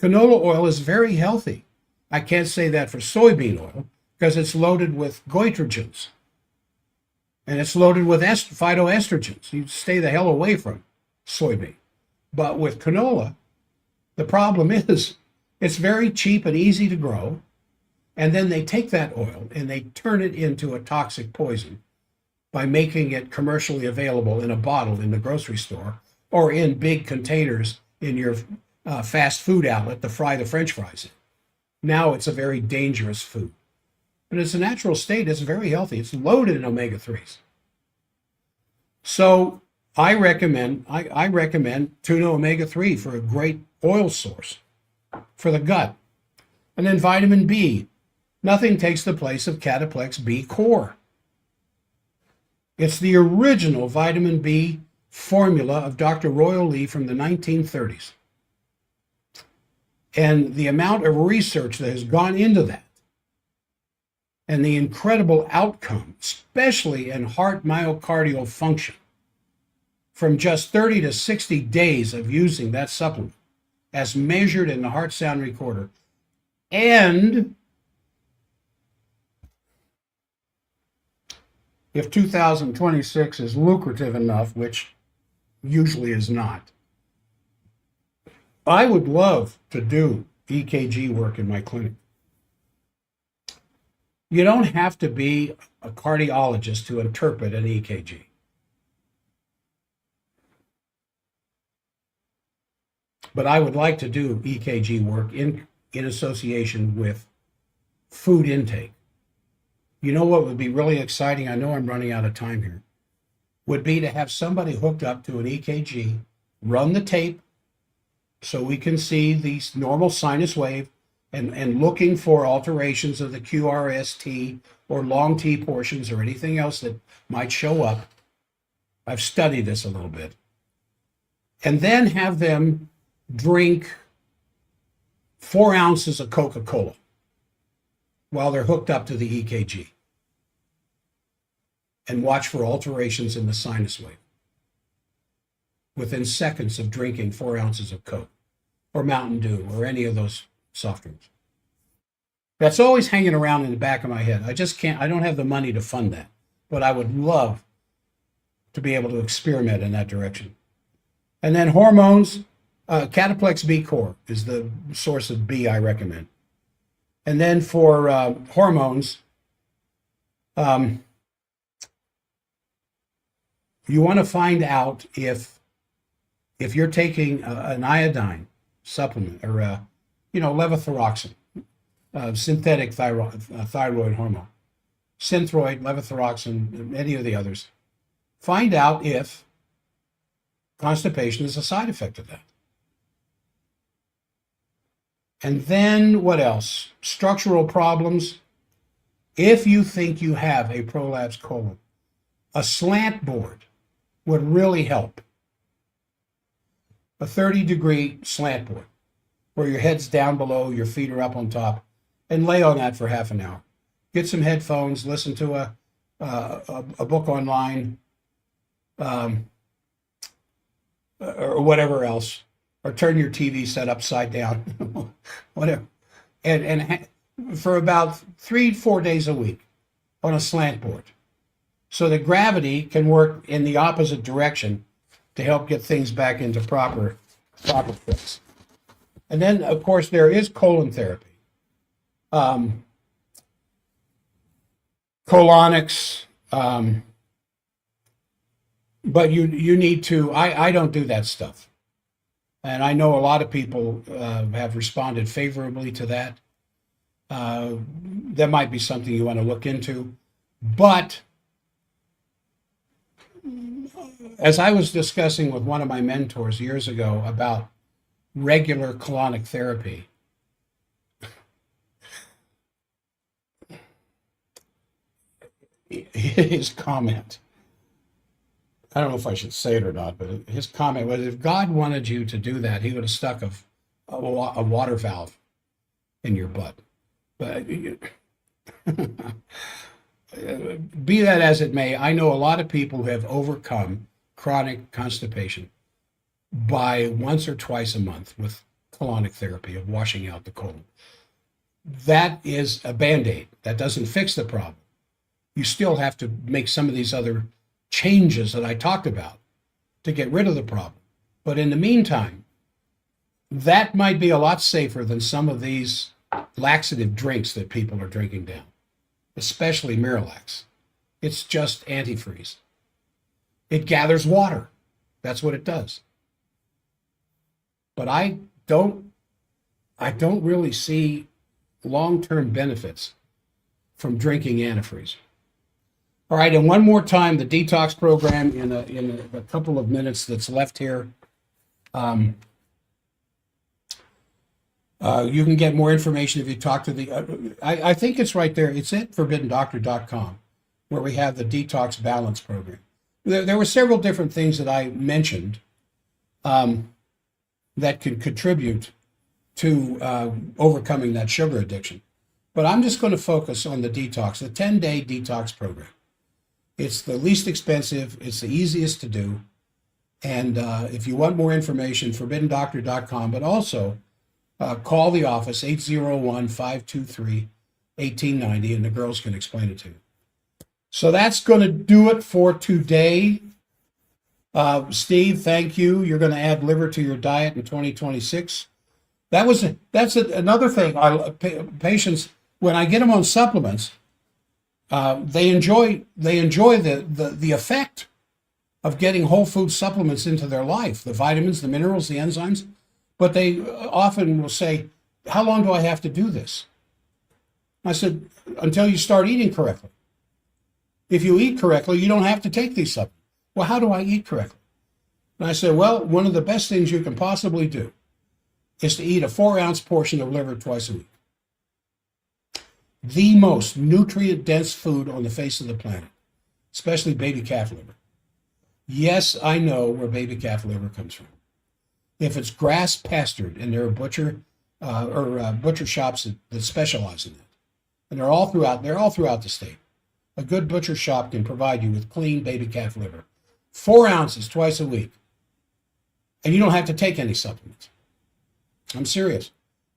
Canola oil is very healthy. I can't say that for soybean oil because it's loaded with goitrogens and it's loaded with phytoestrogens. You stay the hell away from soybean. But with canola, the problem is it's very cheap and easy to grow. And then they take that oil and they turn it into a toxic poison by making it commercially available in a bottle in the grocery store or in big containers in your fast food outlet to fry the French fries in. Now it's a very dangerous food. But it's a natural state. It's very healthy. It's loaded in omega-3s. So I recommend tuna omega-3 for a great oil source for the gut. And then vitamin B. Nothing takes the place of Cataplex B Core. It's the original vitamin B formula of Dr. Royal Lee from the 1930s. And the amount of research that has gone into that and the incredible outcome, especially in heart myocardial function, from just 30 to 60 days of using that supplement as measured in the heart sound recorder. And if 2026 is lucrative enough, which usually is not, I would love to do EKG work in my clinic. You don't have to be a cardiologist to interpret an EKG. But I would like to do EKG work in association with food intake. You know what would be really exciting? I know I'm running out of time here. Would be to have somebody hooked up to an EKG, run the tape so we can see the normal sinus wave and looking for alterations of the QRST or long T portions or anything else that might show up. I've studied this a little bit. And then have them drink 4 ounces of Coca-Cola while they're hooked up to the EKG and watch for alterations in the sinus wave within seconds of drinking 4 ounces of Coke or Mountain Dew or any of those soft drinks. That's always hanging around in the back of my head. I don't have the money to fund that, but I would love to be able to experiment in that direction. And then hormones, Cataplex B Core is the source of B I recommend. And then for hormones, you want to find out if you're taking an iodine supplement or levothyroxine, synthetic thyroid hormone, Synthroid, levothyroxine, any of the others. Find out if constipation is a side effect of that. And then what else? Structural problems. If you think you have a prolapsed colon, a slant board would really help. A 30-degree slant board where your head's down below, your feet are up on top, and lay on that for half an hour. Get some headphones, listen to a book online, or whatever else, or turn your TV set upside down, whatever, and for about 3-4 days a week on a slant board, so that gravity can work in the opposite direction to help get things back into proper place. And then, of course, there is colon therapy. Colonics, but you need to, I don't do that stuff. And I know a lot of people have responded favorably to that. That might be something you want to look into. But as I was discussing with one of my mentors years ago about regular colonic therapy, his comment, I don't know if I should say it or not, but his comment was, if God wanted you to do that, he would have stuck a water valve in your butt. But be that as it may, I know a lot of people who have overcome chronic constipation by once or twice a month with colonic therapy of washing out the colon. That is a Band-Aid. That doesn't fix the problem. You still have to make some of these other changes that I talked about to get rid of the problem. But in the meantime, that might be a lot safer than some of these laxative drinks that people are drinking down, especially Miralax. It's just antifreeze. It gathers water. That's what it does. But I don't really see long-term benefits from drinking antifreeze. All right, and one more time, the detox program in a couple of minutes that's left here. You can get more information if you talk to the, I think it's right there. It's at forbiddendoctor.com, where we have the detox balance program. There were several different things that I mentioned that could contribute to overcoming that sugar addiction. But I'm just going to focus on the detox, the 10-day detox program. It's the least expensive. It's the easiest to do. And if you want more information, forbiddendoctor.com, but also call the office, 801-523-1890, and the girls can explain it to you. So that's going to do it for today. Steve, thank you. You're going to add liver to your diet in 2026. That's another thing. Patients, when I get them on supplements, they enjoy the effect of getting whole food supplements into their life, the vitamins, the minerals, the enzymes. But they often will say, how long do I have to do this? I said, until you start eating correctly. If you eat correctly, you don't have to take these supplements. Well, how do I eat correctly? And I said, well, one of the best things you can possibly do is to eat a 4-ounce portion of liver twice a week. The most nutrient-dense food on the face of the planet, especially baby calf liver. Yes, I know where baby calf liver comes from. If it's grass pastured, and there are butcher shops that specialize in that, and they're all throughout the state. A good butcher shop can provide you with clean baby calf liver, 4 ounces twice a week, and you don't have to take any supplements. I'm serious.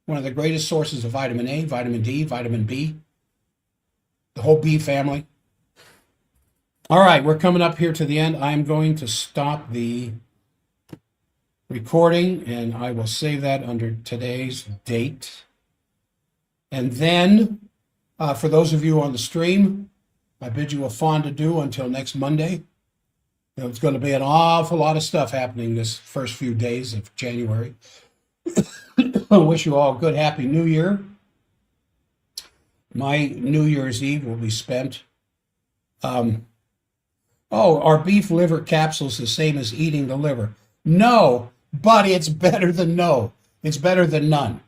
One of the greatest sources of vitamin A, vitamin D, vitamin B, the whole B family. All right, we're coming up here to the end. I'm going to stop the recording, and I will save that under today's date. And then, for those of you on the stream, I bid you a fond adieu until next Monday. It's going to be an awful lot of stuff happening this first few days of January. I wish you all a good, happy New Year. My New Year's Eve will be spent. Are beef liver capsules the same as eating the liver? No, but it's better than no. It's better than none.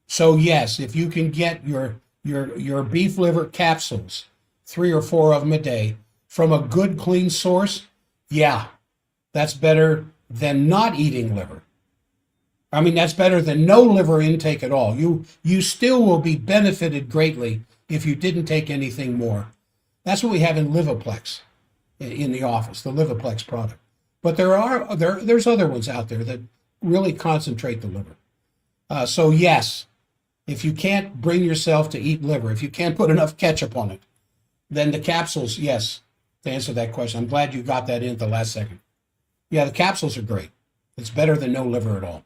So yes, if you can get your beef liver capsules, 3 or 4 of them a day, from a good, clean source, yeah, that's better than not eating liver. I mean, that's better than no liver intake at all. You still will be benefited greatly if you didn't take anything more. That's what we have in Livoplex in the office, the Livoplex product. But there's other ones out there that really concentrate the liver. So yes, if you can't bring yourself to eat liver, if you can't put enough ketchup on it, then the capsules, yes, to answer that question. I'm glad you got that in at the last second. Yeah, the capsules are great. It's better than no liver at all.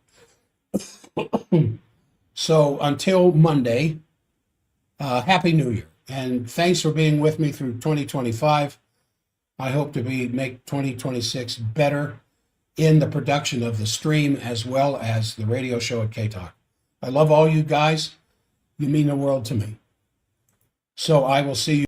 So until Monday, Happy New Year. And thanks for being with me through 2025. I hope to make 2026 better in the production of the stream as well as the radio show at K-Talk. I love all you guys. You mean the world to me. So I will see you.